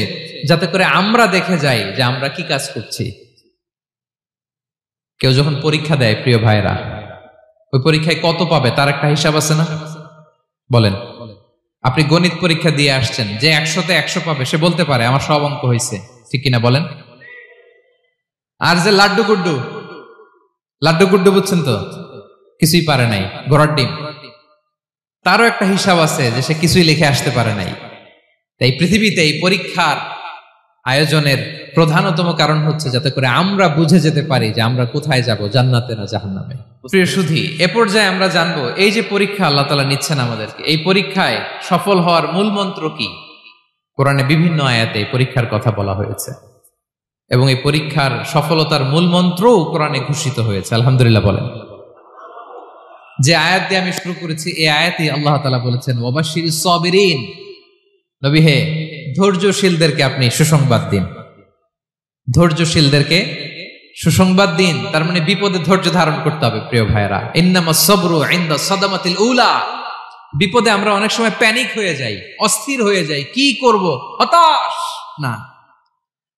Speaker 1: যাতে করে আমরা দেখে যাই যে আমরা কি কাজ করছি। কেউ যখন পরীক্ষা দেয় প্রিয় ভাইরা, ওই পরীক্ষায় কত পাবে তার একটা হিসাব আছে না? বলেন, আপনি গণিত পরীক্ষা দিয়ে আসছেন, যে 100-তে 100 পাবে সে বলতে পারে আমার সব অঙ্ক হয়েছে, ঠিক কিনা বলেন? আর যে লাড্ডু গুড্ডু বুঝছেন তো, কিছুই পারে নাই, ঘোড়ার ডিম, তারও একটা হিসাব আছে যে সে কিছুই লিখে আসতে পারে নাই। তাই পৃথিবীতে এই পরীক্ষার আয়োজনের প্রধানতম কারণ হচ্ছে যাতে করে আমরা বুঝে যেতে পারি যে আমরা কোথায় যাব, জান্নাতে না জাহান্নামে। প্রিয় সুধী, এ পর্যায়ে আমরা জানবো এই যে পরীক্ষা আল্লাহ তাআলা নিচ্ছেন আমাদেরকে, এই পরীক্ষায় সফল হওয়ার মূল মন্ত্র কি। কোরআনে বিভিন্ন আয়াতে এই পরীক্ষার কথা বলা হয়েছে এবং এই পরীক্ষার সফলতার মূল মন্ত্রও কোরআনে ঘোষিত হয়েছে। আলহামদুলিল্লাহ বলেন। যে আয়াত দিয়ে আমি শুরু করেছি, এই আয়াতে আল্লাহ তাআলা বলেছেন, ওয়াবাশশিরিস সাবিরিন, নবী হে ধৈর্যশীলদেরকে আপনি সুসংবাদ দিন, ধৈর্যশীলদেরকে সুসংবাদ দিন। তার মানে বিপদে ধৈর্য ধারণ করতে হবে প্রিয় ভাইরা। ইন্নামাস সাবরু ইনদা সাদামাতিল উলা, বিপদে আমরা অনেক সময় প্যানিক হয়ে যাই, অস্থির হয়ে যাই, কি করব, হতাশ না।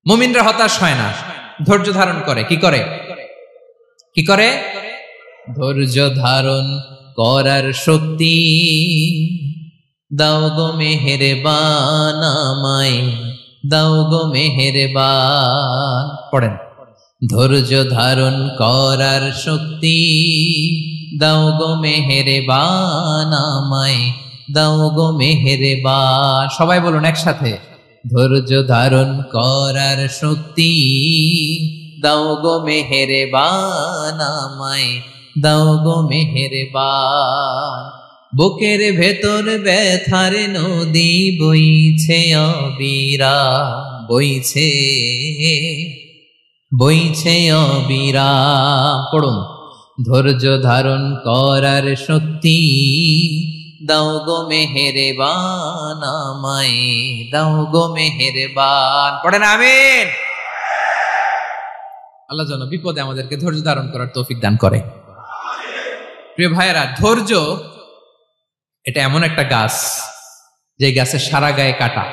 Speaker 1: মুমিনরা হতাশ হয় না, ধৈর্য ধারণ করে। কি করে? কি করে? ধৈর্য ধারণ করার শক্তি দাও গো মেহেরবান আমায়, দাও গো মেহেরবান। পড়েন, ধৈর্য ধারণ করার শক্তি দাও গো মেহেরবান আমায়, দাও গো মেহেরবান। সবাই বলুন একসাথে, ধৈর্য ধারণ করার শক্তি দাও গো মেহেরবান আমায়, দাও গো মেহেরবান। বুকের ভেতর ব্যথার নদী বইছে অবিরাম, বইছে বইছে অবিরাম। পড়ুন, ধৈর্য ধারণ করার শক্তি দাও গো মেহেরবান আমায়, দাও গো মেহেরবান। পড়েন আমিন। আল্লাহ যেন বিপদে আমাদেরকে ধৈর্য ধারণ করার তৌফিক দান করে। প্রিয় ভাইয়েরা, ধৈর্য এটা এমন একটা গাছ যে গাছের সারা গায়ে কাটা,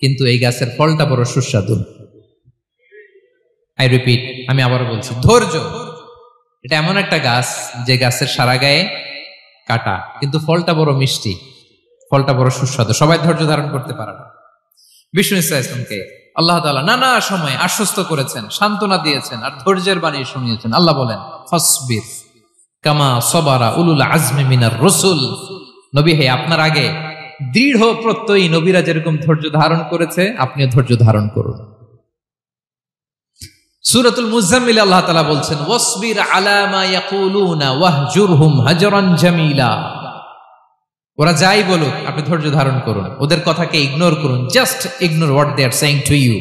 Speaker 1: কিন্তু এই গাছের ফলটা বড় সুস্বাদু। আই রিপিট, আমি আবারও বলছি, ধৈর্য এটা এমন একটা গাছ যে গাছের সারা গায়ে কাটা, কিন্তু ফলটা বড় মিষ্টি, ফলটা বড় সুস্বাদু। সবাই ধৈর্য ধারণ করতে পারে না। বিষ্ণু ইসলামকে আল্লাহ তাআলা নানা সময় আশ্বস্ত করেছেন, সান্ত্বনা দিয়েছেন, আর ধৈর্যের বাণী শুনিয়েছেন। আল্লাহ বলেন, ফাসবির কামা সাবারা উলুল আজমি মিনার রাসূল। নবী হে, আপনার আগে দৃঢ় প্রত্যয়ী নবীরা যেরকম ধৈর্য ধারণ করেছে, আপনিও ধৈর্য ধারণ করুন। সূরাতুল মুজাম্মিল আল্লাহ তাআলা বলছেন, ওয়াসবির আলা মা ইয়াকুলুনা ওয়াহজুরহুম হাজরান জামিলা। ওরা যাই বলুক আপনি ধৈর্য ধারণ করুন, ওদের কথাকে ইগনোর করুন। Just ignore what they are saying to you.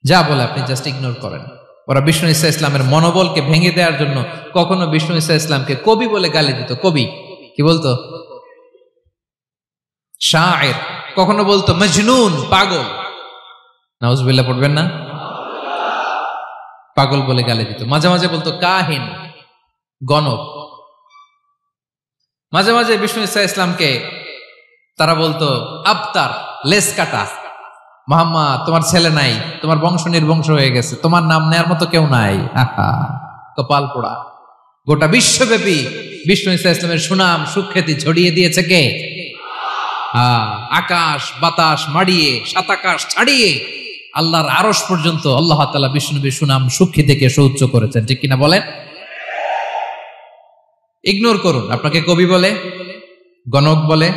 Speaker 1: যা বলে আপনি জাস্ট ইগনোর করেন। ওরা বিষ্ণু ঈসা ইসলামের মনোবলকে ভেঙে দেওয়ার জন্য কখনো বিষ্ণু ঈসা ইসলামকে কবি বলে গালি দিত। কবি কি বলতো? শায়ের। কখনো বলতো মজনুন, পাগল। নাউজুবিল্লাহ পড়বেন না? পাগল বলে গালি দিত। মাঝে মাঝে বলতো কাহিন, গণক। মাঝে মাঝে বিষ্ণু ঈসা ইসলামকে তারা বলতো আবতার, লেস কাটা। মুহাম্মদ, তোমার ছেলে নাই, তোমার বংশ নির্বংশ হয়ে গেছে, তোমার নাম নেয়ার মতো কেউ নাই। আহা, কপাল পোড়া। গোটা বিশ্বব্যাপী বিষ্ণু ঈসা ইসলামের সুনাম সুখ্যাতি ছড়িয়ে দিয়েছে কে? আকাশ বাতাস মাড়িয়ে, সাতাকাশ ছাড়িয়ে আল্লাহর আরশ পর্যন্ত আল্লাহ তাআলা বিষ্ণুনবীর সুনাম সুখ্যাতিকে সুউচ্চ করেছেন। ঠিক কিনা বলেন? ইগনোর করুন। আপনাকে কবি বলে, গণক বলে,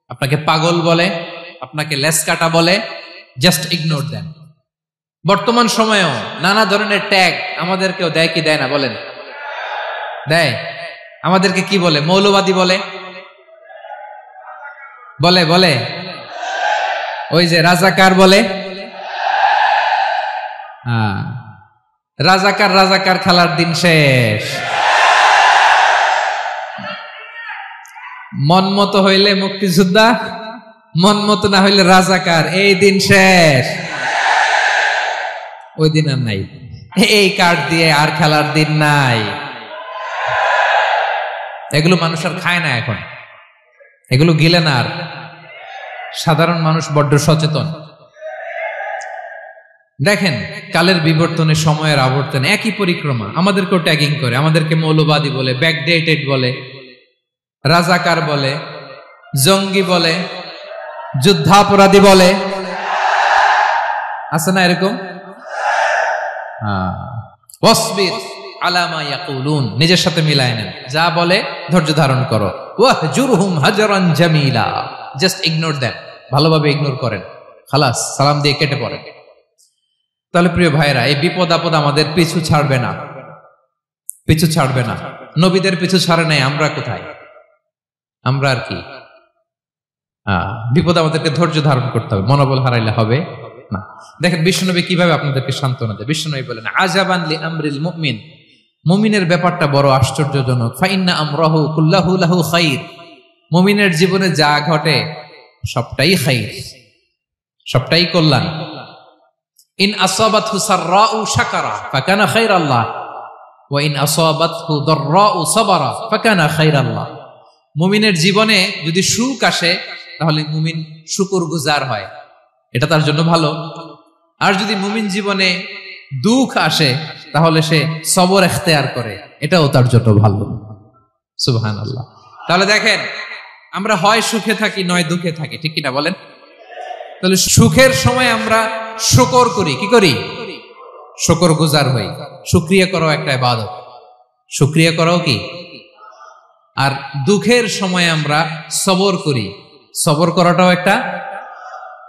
Speaker 1: আপনাকে পাগল বলে, আপনাকে লেসকাটা বলে, জাস্ট ইগনোর দেন। বর্তমান সময়েও নানা ধরনের ট্যাগ আমাদেরকেও দেয় কি দেয় না বলেন? দেয়। আমাদেরকে কি বলে? মৌলবাদী বলে, বলে বলে ওই যে রাজাকার বলে। রাজাকার রাজাকার খেলার দিন শেষ। মন মতো হইলে মুক্তিযোদ্ধা, মন মতো না হইলে রাজাকার, এই দিন শেষ। ওই দিন আর নাই। এই কার্ড দিয়ে আর খেলার দিন নাই। এগুলো মানুষ আর খায় না এখন, এগুলো গিলে না আর। সাধারণ মানুষ বড্ড সচেতন। দেখেন, কালের বিবর্তনে, সময়ের আবর্তনে একই পরিক্রমা আমাদেরকেও ট্যাগিং করে। আমাদেরকে মৌলবাদী বলে, ব্যাকডেটেড বলে, রাজাকার বলে, জঙ্গি বলে, যুদ্ধাপরাধী বলে। আছে না এরকম? ওয়াসবির আলা মা ইয়াকুলুন, নিজের সাথে মিলায় নেন। যা বলে ধৈর্য ধারণ করো। ওয়াহজুরহুম হাজরান জামিলা, জাস্ট ইগনোর দেন, ভালোভাবে ইগনোর করেন, খালাস, সালাম দিয়ে কেটে পড়েন। তাহলে প্রিয় ভাইরা, এই বিপদ আপদ আমাদের পিছু ছাড়বে না, পিছু ছাড়বে না। নবীদের পিছু ছাড়ে নাই, আমরা কোথায়? আমরা আর কি? বিপদ আমাদেরকে ধৈর্য ধারণ করতে হবে, মনোবল হারাইলে হবে না। দেখেন বিশ্বনবী কিভাবে আপনাদেরকে সান্ত্বনা দেয়। বিশ্বনবী বলেন আজাবান লি আমরিল মুমিন, মুমিনের ব্যাপারটা বড় আশ্চর্যজনক। ফাইন্না আমরাহু কুল্লাহু লাহু খাইর, মুমিনের জীবনে যা ঘটে সবটাই খাইর, সবটাই কল্যাণ। ইন আসাবাতহু সাররাউ শাকারা ফাকানা খাইরাল্লাহ ওয়া ইন আসাবাতহু দাররাউ সাবারা ফাকানা খাইরাল্লাহ। মুমিনের জীবনে যদি সুখ আসে তাহলে মুমিন শুকরগুজার হয়, এটা তার জন্য ভালো। আর যদি মুমিন জীবনে দুঃখ আসে তাহলে সে সবর ইখতিয়ার করে, এটাও তার জন্য ভালো। সুবহানাল্লাহ। তাহলে দেখেন, আমরা হয় সুখে থাকি নয় দুঃখে থাকি, ঠিক কিনা বলেন? তাহলে সুখের সময় আমরা শুকর করি, কি করি? শুকরগুজার হই। শুকরিয়া করাও একটা ইবাদত, শুকরিয়া করাও কি? আর দুঃখের সময় আমরা সবর করি, সবর করাটাও একটা।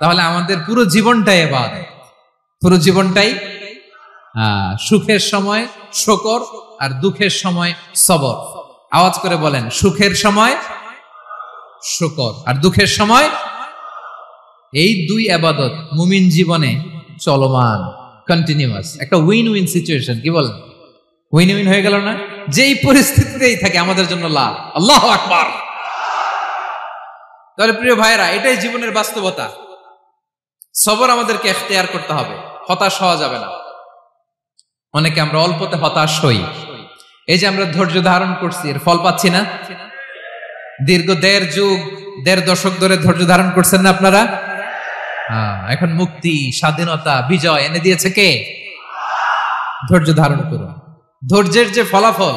Speaker 1: তাহলে আমাদের পুরো জীবনটাই ইবাদত, পুরো জীবনটাই। সুখের সময় শুকর আর দুঃখের সময় সবর। আওয়াজ করে বলেন, সুখের সময় শুকর আর দুঃখের সময়। এই দুই ইবাদত মুমিন জীবনে চলমান, কন্টিনিউয়াস, একটা উইন উইন সিচুয়েশন। কি বলেন? উইন উইন হয়ে গেল না? যেই পরিস্থিতিতেই থাকে আমাদের জন্য লাভ। আল্লাহু আকবার। তাহলে প্রিয় ভাইরা, এটাই জীবনের বাস্তবতা। সবর আমাদেরকে ইখতিয়ার করতে হবে, হতাশ হওয়া যাবে না। অনেকে আমরা অল্পতে হতাশ হই। এই যে আমরা ধৈর্য ধারণ করছি, এর ফল পাচ্ছি না। দীর্ঘ দেড় দশক ধরে ধৈর্য ধারণ করছেন না আপনারা? এখন মুক্তি, স্বাধীনতা, বিজয় এনে দিয়েছে কে? ধৈর্য ধারণ করুন। ধৈর্যের যে ফলাফল,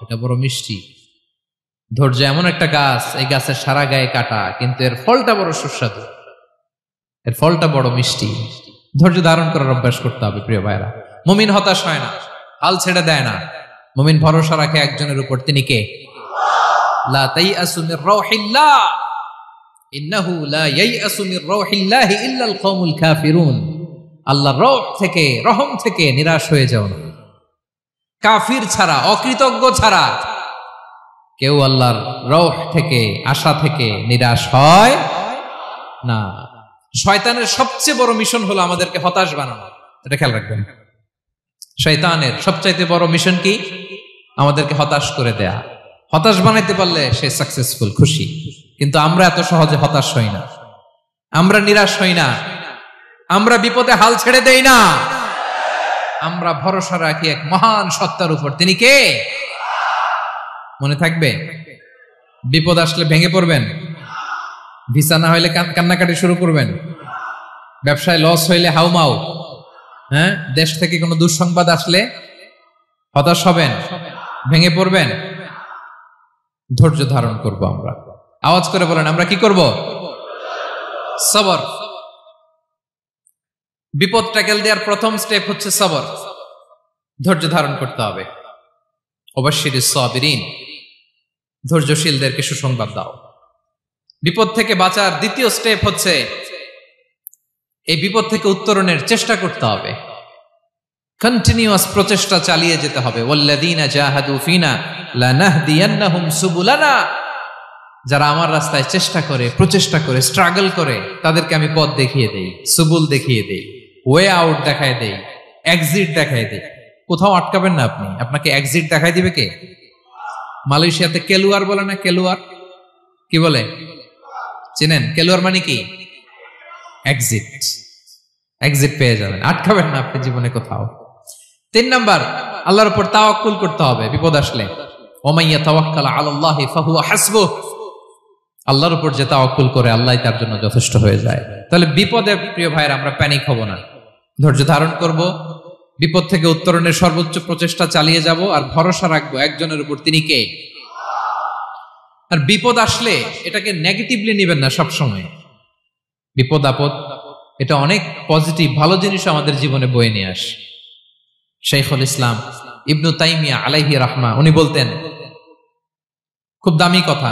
Speaker 1: এটা বড় মিষ্টি। ধৈর্য এমন একটা গাছ, এই গাছের সারা গায়ে কাটা, কিন্তু এর ফলটা বড় সুস্বাদু, এর ফলটা বড় মিষ্টি। ধৈর্য ধারণ করার অভ্যাস করতে হবে প্রিয় ভাইরা। মুমিন হতাশ হয় না, হাল ছেড়ে দেয় না। মুমিন ভরসা রাখে একজনের উপর, তিনি কে? লা তাইআসু মির রাউহিল্লাহ ইন্নাহু লা ইয়াইআসু মির রাউহিল্লাহি ইল্লাল কওমুল কাফিরুন। আল্লাহর রহ থেকে, রহম থেকে নিরাশ হয়ে যাও না। কাফির ছাড়া, অকৃতজ্ঞ ছাড়া কেউ আল্লাহর রহ থেকে, আশা থেকে নিরাশ হয় না। শয়তানের সবচেয়ে বড় মিশন হলো আমাদেরকে হতাশ বানানো, এটা খেয়াল রাখবেন। শয়তানের সবচাইতে বড় মিশন কি? আমাদেরকে হতাশ করে দেয়া। হতাশ বানাইতে পারলে সে সাকসেসফুল, খুশি। কিন্তু আমরা এত সহজে হতাশ হই না, আমরা নিরাশ হই না, আমরা বিপদে হাল ছেড়ে দেই না। আমরা ভরসা রাখি এক মহান সত্তার উপর। তিনি কে? মনে থাকবে? বিপদ আসলে ভেঙে পড়বেন, ভিসা না হইলে কান্নাকাটি শুরু করবেন, ব্যবসায় লস হইলে হাউমাউ, হ্যাঁ, দেশ থেকে কোনো দুঃসংবাদ আসলে হতাশ হবেন, ভেঙে পড়বেন। ধৈর্য ধারণ করব আমরা। আওয়াজ করে বলেন, আমরা কি করব? সবর। বিপদ ট্যাকেল দেওয়ার প্রথম স্টেপ হচ্ছে সবর। ধৈর্য ধারণ করতে হবে। অবশ্যই সাবিরিন, ধৈর্যশীলদেরকে সুসংবাদ দাও। বিপদ থেকে বাঁচার দ্বিতীয় স্টেপ হচ্ছে এই বিপদ থেকে উত্তরণের চেষ্টা করতে হবে। কন্টিনিউয়াস প্রচেষ্টা চালিয়ে যেতে হবে। ওয়াল্লাযীনা জাহাদু ফিনা লানাহদিয়ান্নাহুম সুবুলানা, যারা আমার রাস্তায় চেষ্টা করে, প্রচেষ্টা করে, স্ট্রাগল করে, তাদেরকে আমি পথ দেখিয়ে দেই, সুবুল দেখিয়ে দেই, ওয়ে আউট দেখায় দেই, এক্সিট দেখায় দেই। কোথাও আটকাবেন না আপনি, আপনাকে এক্সিট দেখায় দিবে কে? মালয়েশিয়াতে কেলুয়ার বলে না? কেলুয়ার কি বলে চেনেন? কেলুয়ার মানে কি? এক্সিট। এক্সিট পেয়ে যাবেন, আটকাবেন না আপনি জীবনে কোথাও। 3 নাম্বার, আল্লাহর উপর তাওয়াক্কুল করতে হবে বিপদ আসলে। ওমাইয়া তাওয়াক্কাল আলাল্লাহি ফাহুয়া হাসবুহ, আল্লাহর উপর যে তাওয়াক্কুল করে আল্লাহই তার জন্য যথেষ্ট হয়ে যায়। তাহলে বিপদে প্রিয় ভাইরা আমরা প্যানিক হব না, ধৈর্য ধারণ করব, বিপদ থেকে উত্তরণের সর্বোচ্চ প্রচেষ্টা চালিয়ে যাব, আর ভরসা রাখবো একজনের উপর, তিনি কে? আর বিপদ আসলে এটাকে নেগেটিভলি নেবেন না সবসময়। বিপদ আপদ এটা অনেক পজিটিভ ভালো জিনিস আমাদের জীবনে বয়ে নিয়ে আসে। শাইখুল ইসলাম ইবনু তাইমিয়া আলাইহি রাহমা উনি বলতেন, খুব দামি কথা,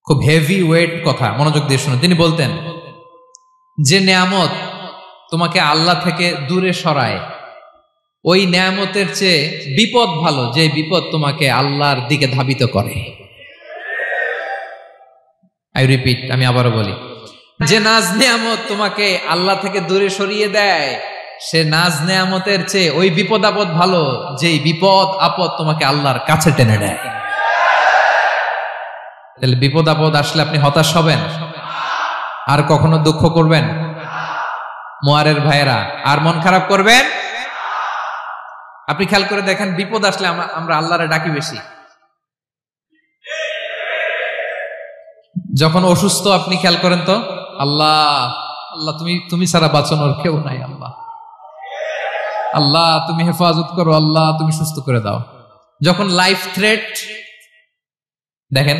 Speaker 1: খুব হেভি ওয়েট কথা, মনোযোগ দিয়ে শুনুন। তিনি বলতেন, যে নেয়ামত তোমাকে আল্লাহ থেকে দূরে সরায়, ওই নেয়ামতের চেয়ে বিপদ ভালো যে বিপদ তোমাকে আল্লাহর দিকে ধাবিত করে। আই রিপিট, আমি আবারও বলি, যে নাজ নেয়ামত তোমাকে আল্লাহ থেকে দূরে সরিয়ে দেয়, সে নাজ নেয়ামতের চেয়ে ওই বিপদ আপদ ভালো যেই বিপদ আপদ তোমাকে আল্লাহর কাছে টেনে নেয়। তাহলে বিপদ আপদ আসলে আপনি হতাশ হবেন? আর কখনো দুঃখ করবেন? মোয়ারের ভাইয়েরা, আর মন খারাপ করবেন? আপনি খেয়াল করে দেখেন, বিপদ আসলে আমরা আল্লাহরে ডাকি বেশি। যখন অসুস্থ আপনি খেয়াল করেন তো, আল্লাহ আল্লাহ তুমি ছাড়া বাঁচানোর কেউ নাই, আল্লাহ আল্লাহ তুমি হেফাজত করো, আল্লাহ তুমি সুস্থ করে দাও। যখন লাইফ থ্রেট, দেখেন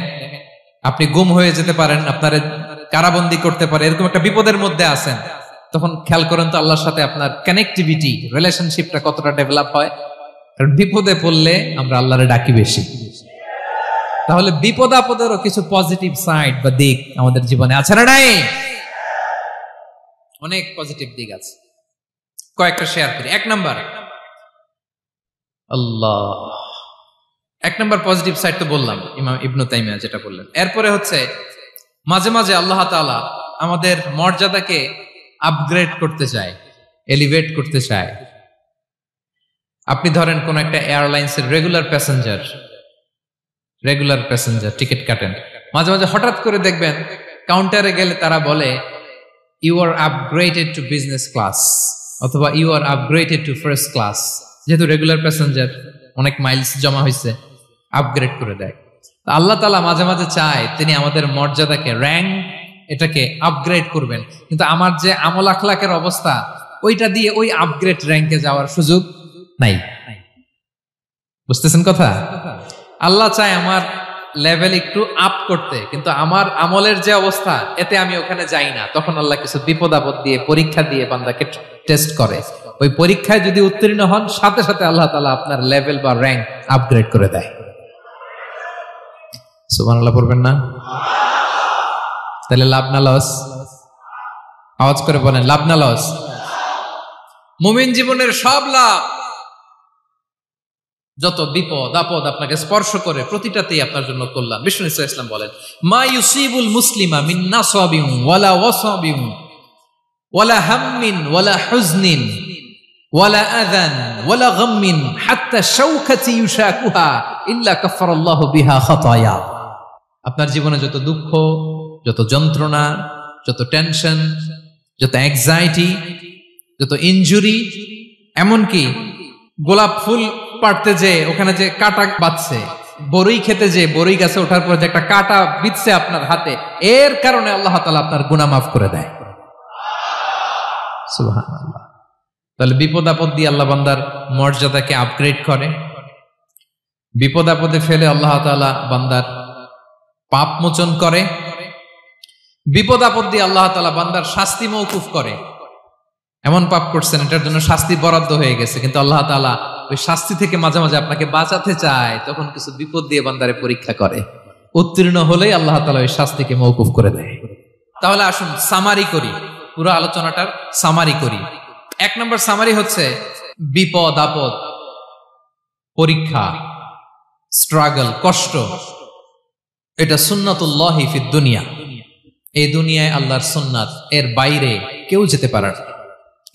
Speaker 1: আপনি গুম হয়ে যেতে পারেন, আপনার কারাবন্দি করতে পারে, এরকম একটা বিপদের মধ্যে আছেন, তখন খেয়াল করেন তো আল্লাহর সাথে আপনার কানেক্টিভিটি, রিলেশনশিপটা কতটা ডেভেলপ হয়। কারণ বিপদে পড়লে আমরা আল্লাহরে ডাকি বেশি। তাহলে বিপদ আপদেরও কিছু পজিটিভ সাইড বা দিক আমাদের জীবনে আছে না নাই? অনেক পজিটিভ দিক আছে, কয়েকটা শেয়ার করি। 1 নাম্বার, আল্লাহ 1 নাম্বার পজিটিভ সাইড তো বললাম, ইমাম ইবনু তাইমিয়া যেটা বললেন। এরপরে হচ্ছে মাঝে মাঝে আল্লাহ তাআলা আমাদের মর্যাদাকে আপগ্রেড করতে চায়, এলিভেট করতে চায়। আপনি ধরেন কোন একটা এয়ারলাইন্সের রেগুলার প্যাসেঞ্জার টিকিট কাটেন, মাঝে মাঝে হঠাৎ করে দেখবেন কাউন্টারে গেলে তারা বলে you are upgraded to business class, অথবা you are upgraded to first class. যেহেতু রেগুলার প্যাসেঞ্জার, অনেক মাইলস জমা হয়েছে, আপগ্রেড করে দেয়। আল্লাহ তাআলা মাঝে মাঝে চায় তিনি আমাদের মর্যাদাকে, র্যাঙ্ক, এটাকে আপগ্রেড করবেন। কিন্তু আমার যে আমল আখলাকের অবস্থা, ওইটা দিয়ে ওই আপগ্রেড র্যাঙ্কে যাওয়ার সুযোগ নাই। বুঝতেছেন কথা? আল্লাহ চায় আমার লেভেল একটু আপ করতে, কিন্তু আমার আমলের যে অবস্থা, এতে আমি ওখানে যাই না। তখন আল্লাহ কিছু বিপদ আপদ দিয়ে, পরীক্ষা দিয়ে বান্দাকে টেস্ট করে। ওই পরীক্ষায় যদি উত্তীর্ণ হন, সাথে সাথে আল্লাহ তাআলা আপনার লেভেল বা র্যাঙ্ক আপগ্রেড করে দেয়। সুবহানাল্লাহ পড়বেন না? তাহলে লাভ না লস? আওয়াজ করে বলেন, লাভ না লস? মুমিন জীবনের সব লাভ। যত বিপদ আপদ আপনাকে স্পর্শ করে, প্রতিটাতেই আপনার জন্য কল্যাণ। বিষ্ণু ইসলাম বলেন, মা ইউসিবুল মুসলিমা মিন নাসাবিন ওয়ালা ওয়াসাবিন ওয়ালা হাম্মিন ওয়ালা হুজনিন ওয়ালা আযান ওয়ালা গাম্মিন হাত্তা শাওকাতি ইউশাকুহা ইল্লা কাফফারাল্লাহু বিহা খাতায়া। আপনার জীবনে যত দুঃখ, যত যন্ত্রণা, যত টেনশন, যত অ্যাংজাইটি, যত ইনজুরি, এমনকি গোলাপ ফুল পাড়তে যে ওখানে যে কাঁটা বাঁধছে, বরই খেতে যে বরই গাছে ওঠার পর যে একটা কাঁটা বিঁধছে আপনার হাতে, এর কারণে আল্লাহ তাআলা আপনার গুনাহ মাফ করে দেয়। সুবহানাল্লাহ। তাহলে বিপদ আপদ দিয়ে আল্লাহ বান্দার মর্যাদাকে আপগ্রেড করে। বিপদ আপদে ফেলে আল্লাহ তাআলা বান্দার পাপ মোচন করে। বিপদ আপদ দিয়ে আল্লাহ তাআলা বান্দার শাস্তি মওকুফ করে। এমন পাপ করছেন এটার জন্য শাস্তি বরাদ্দ হয়ে গেছে, কিন্তু আল্লাহ তাআলা ওই শাস্তি থেকে মাঝে মাঝে আপনাকে বাঁচাতে চায়, তখন কিছু বিপদ দিয়ে বান্দারে পরীক্ষা করে। উত্তীর্ণ হলেই আল্লাহ তাআলা ওই শাস্তিকে মওকুফ করে দেয়। তাহলে আসুন সামারি করি, পুরো আলোচনাটার সামারি করি। এক নম্বর সামারি হচ্ছে বিপদ আপদ, পরীক্ষা, স্ট্রাগল, কষ্ট, এটা সুন্নাতুল্লাহি ফিদ দুনিয়া। এই দুনিয়ায় আল্লাহর সুন্নাত, এর বাইরে কেউ যেতে পারে না,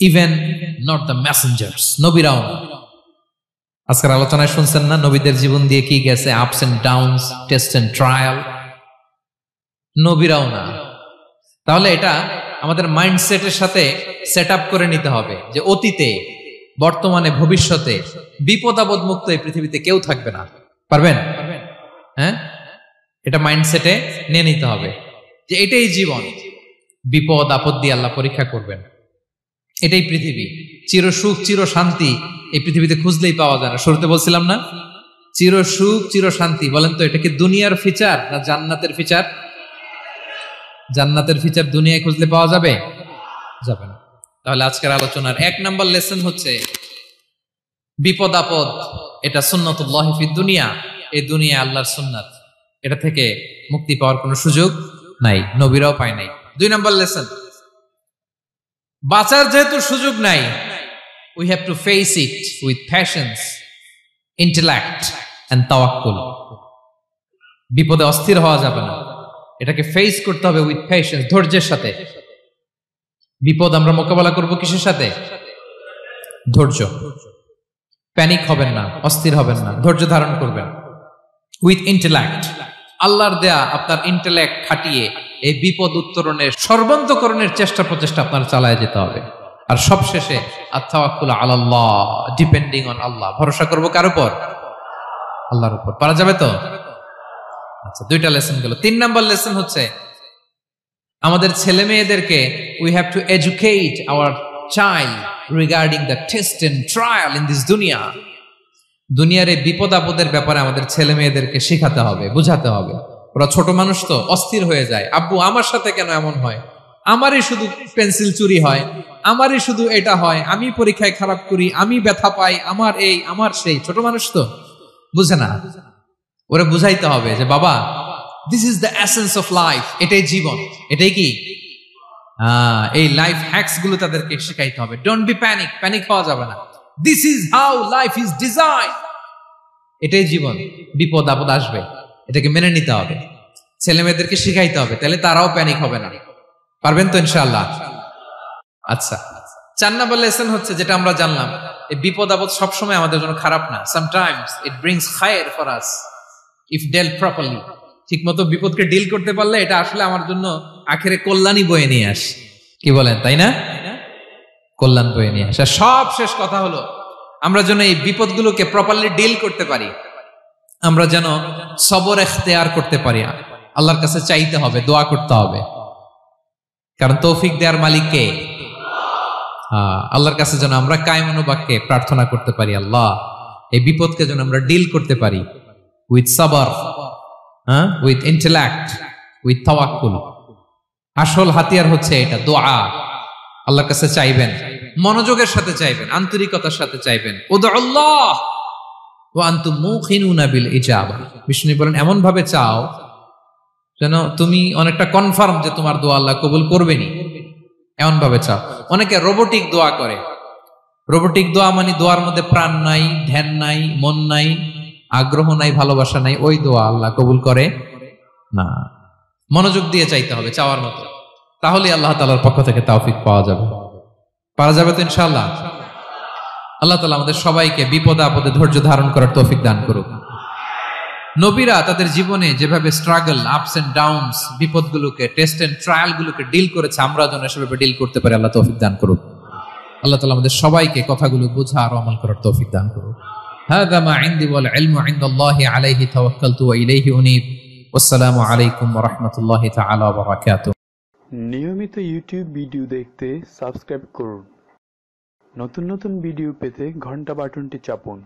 Speaker 1: ইভেন নট দ্য মেসেঞ্জার্স, নবীরাও না। আজকের আলোচনায় শুনছেন না নবীদের জীবন দিয়ে কি গেছে, ups and downs, test and trial, নবীরাও না। তাহলে এটা আমাদের মাইন্ডসেটের সাথে সেট আপ করে নিতে হবে যে অতীতে, বর্তমানে, ভবিষ্যতে বিপদ আপদ মুক্ত এই পৃথিবীতে কেউ থাকবে না। পারবেন? হ্যাঁ, এটা মাইন্ডসেটে নিয়ে নিতে হবে যে এটাই জীবন, বিপদ আপদ দিয়ে আল্লাহ পরীক্ষা করবেন। এটাই পৃথিবী। চির সুখ চির শান্তি এই পৃথিবীতে খুঁজলেই পাওয়া যায় না। শুরুতে বলছিলাম না, চির সুখ চির শান্তি। বলেন তো এটা কি দুনিয়ার ফিচার না জান্নাতের ফিচার? জান্নাতের ফিচার দুনিয়ায় খুঁজলে পাওয়া যাবে? যাবে না। তাহলে আজকের আলোচনার এক নাম্বার লেসন হচ্ছে বিপদ আপদ এটা সুন্নাতুল্লাহি ফিদ দুনিয়া। এই দুনিয়া আল্লাহর সুন্নাত, এটা থেকে মুক্তি পাওয়ার কোনো সুযোগ নাই, নবীরাও পায় নাই। দুই নাম্বার লেসন, বাঁচার যেহেতু সুযোগ নাই, we have to face it with patience, intellect and tawakkul. বিপদে অস্থির হওয়া যাবে না, এটাকে ফেস করতে হবে উইথ পেশেন্স, ধৈর্যের সাথে। বিপদ আমরা মোকাবেলা করব কিসের সাথে? ধৈর্য। প্যানিক হবেন না, অস্থির হবেন না, ধৈর্য ধারণ করবেন। উইথ ইন্টেলেক্ট, আল্লাহর দেয়া আপনার ইন্টেলেক্ট খাটিয়ে এই বিপদ উত্তরণের সর্বান্তকরণের চেষ্টা প্রচেষ্টা আপনার চালায় যেতে হবে। আর সবশেষে আত-তাওয়াক্কুল আলাল্লাহ, ডিপেন্ডিং অন আল্লাহ, ভরসা করব কার উপর? আল্লাহর উপর। পারা যাবে তো? আচ্ছা, দুইটা লেসন গেল। তিন নাম্বার লেসন হচ্ছে আমাদের ছেলে মেয়েদেরকে we have to educate our child regarding the test and trial in this দুনিয়া। দুনিয়ার এই বিপদ আপদের ব্যাপারে আমাদের ছেলে মেয়েদেরকে শেখাতে হবে, বুঝাতে হবে। ওরা ছোট মানুষ তো অস্থির হয়ে যায়, আব্বু আমার সাথে কেন এমন হয়, আমারই শুধু পেন্সিল চুরি হয়, আমারই শুধু এটা হয়, আমি পরীক্ষায় খারাপ করি, আমি ব্যথা পাই, আমার এই আমার সেই। ছোট মানুষ তো বুঝে না। ওরা বুঝাইতে হবে যে বাবা, this is the essence of life, এটাই জীবন, এটাই কি এই লাইফ হ্যাকস গুলো তাদেরকে শেখাইতে হবে। ডোন্ট বি প্যানিক, প্যানিক হওয়া যাবে না। This is how life is design, এটাই জীবন, বিপদ আপদ আসবে, এটাকে মেনে নিতে হবে, ছেলে মেয়েদেরকে শিখাইতে হবে, তাহলে তারাও প্যানিক হবে না। পারবেন তো ইনশাআল্লাহ? আচ্ছা, 4 নম্বর লেসন হচ্ছে যেটা আমরা জানলাম, এই বিপদ আপদ সবসময় আমাদের জন্য খারাপ না। সামটাইমস ইট ব্রিংস খায়ের for us if dealt properly. ঠিক মতো বিপদকে ডিল করতে পারলে এটা আসলে আমার জন্য আখেরে কল্যাণই বয়ে নিয়ে আসে। কি বলেন, তাই না? কল্যাণ বয়ে নিয়ে আসে। সব শেষ কথা হলো আমরা যেন এই বিপদগুলোকে প্রপারলি ডিল করতে পারি, আমরা যেন সবর ইখতিয়ার করতে পারি। আল্লাহর কাছে চাইতে হবে, দোয়া করতে হবে, কারণ তৌফিক দেওয়ার মালিক কে? আল্লাহর কাছে যেন আমরা কায়মনোবাক্যে প্রার্থনা করতে পারি, আল্লাহ এই বিপদকে যেন আমরা ডিল করতে পারি উইথ সাবর, উইথ ইন্টেলেক্ট, উইথ তাওয়াক্কুল। আসল হাতিয়ার হচ্ছে এটা, দোয়া। আল্লাহর কাছে চাইবেন, মনোযোগের সাথে চাইবেন, আন্তরিকতার সাথে চাইবেন। উদউল্লাহ ওয়া আনতুম মুকিনুনা বিল ইজাবা। বিষ্ণু বলেন এমন ভাবে চাও যেন তুমি অনেকটা কনফার্ম যে তোমার দোয়া আল্লাহ কবুল করবেনই, এমন ভাবে চাও। অনেকে রোবোটিক দোয়া করে। রোবোটিক দোয়া মানে দোয়ার মধ্যে প্রাণ নাই, ধ্যান নাই, মন নাই, আগ্রহ নাই, ভালোবাসা নাই, ওই দোয়া আল্লাহ কবুল করে না। মনোযোগ দিয়ে চাইতে হবে চাওয়ার মতো, তাহলে আল্লাহ তাআলার পক্ষ থেকে তৌফিক পাওয়া যাবে। পারা যাবে তো ইনশাআল্লাহ? আল্লাহ তাআলা আমাদের সবাইকে বিপদে আপদে ধৈর্য ধারণ করার তৌফিক দান করুক। নবীরা তাদের জীবনে যেভাবে স্ট্রাগল, আপস এন্ড ডাউনস, বিপদগুলোকে, টেস্ট এন্ড ট্রায়ালগুলোকে ডিল করেছে, আমরা যেন সেভাবে ডিল করতে পারি, আল্লাহ তৌফিক দান করুক। আল্লাহ তাআলা আমাদের সবাইকে কথাগুলো বোঝা আর আমল করার তৌফিক দান করুক। হাযা মা ইনদি ওয়াল ইলমু ইনদাল্লাহি আলাইহি তাওয়াক্কালতু ওয়া ইলাইহি উনীব। আসসালামু আলাইকুম ওয়া রাহমাতুল্লাহি তাআলা ওয়া বারাকাতুহু।
Speaker 2: নিয়মিত ইউটিউব ভিডিও দেখতে সাবস্ক্রাইব করুন। নতুন নতুন ভিডিও পেতে ঘন্টা বাটনটি চাপুন।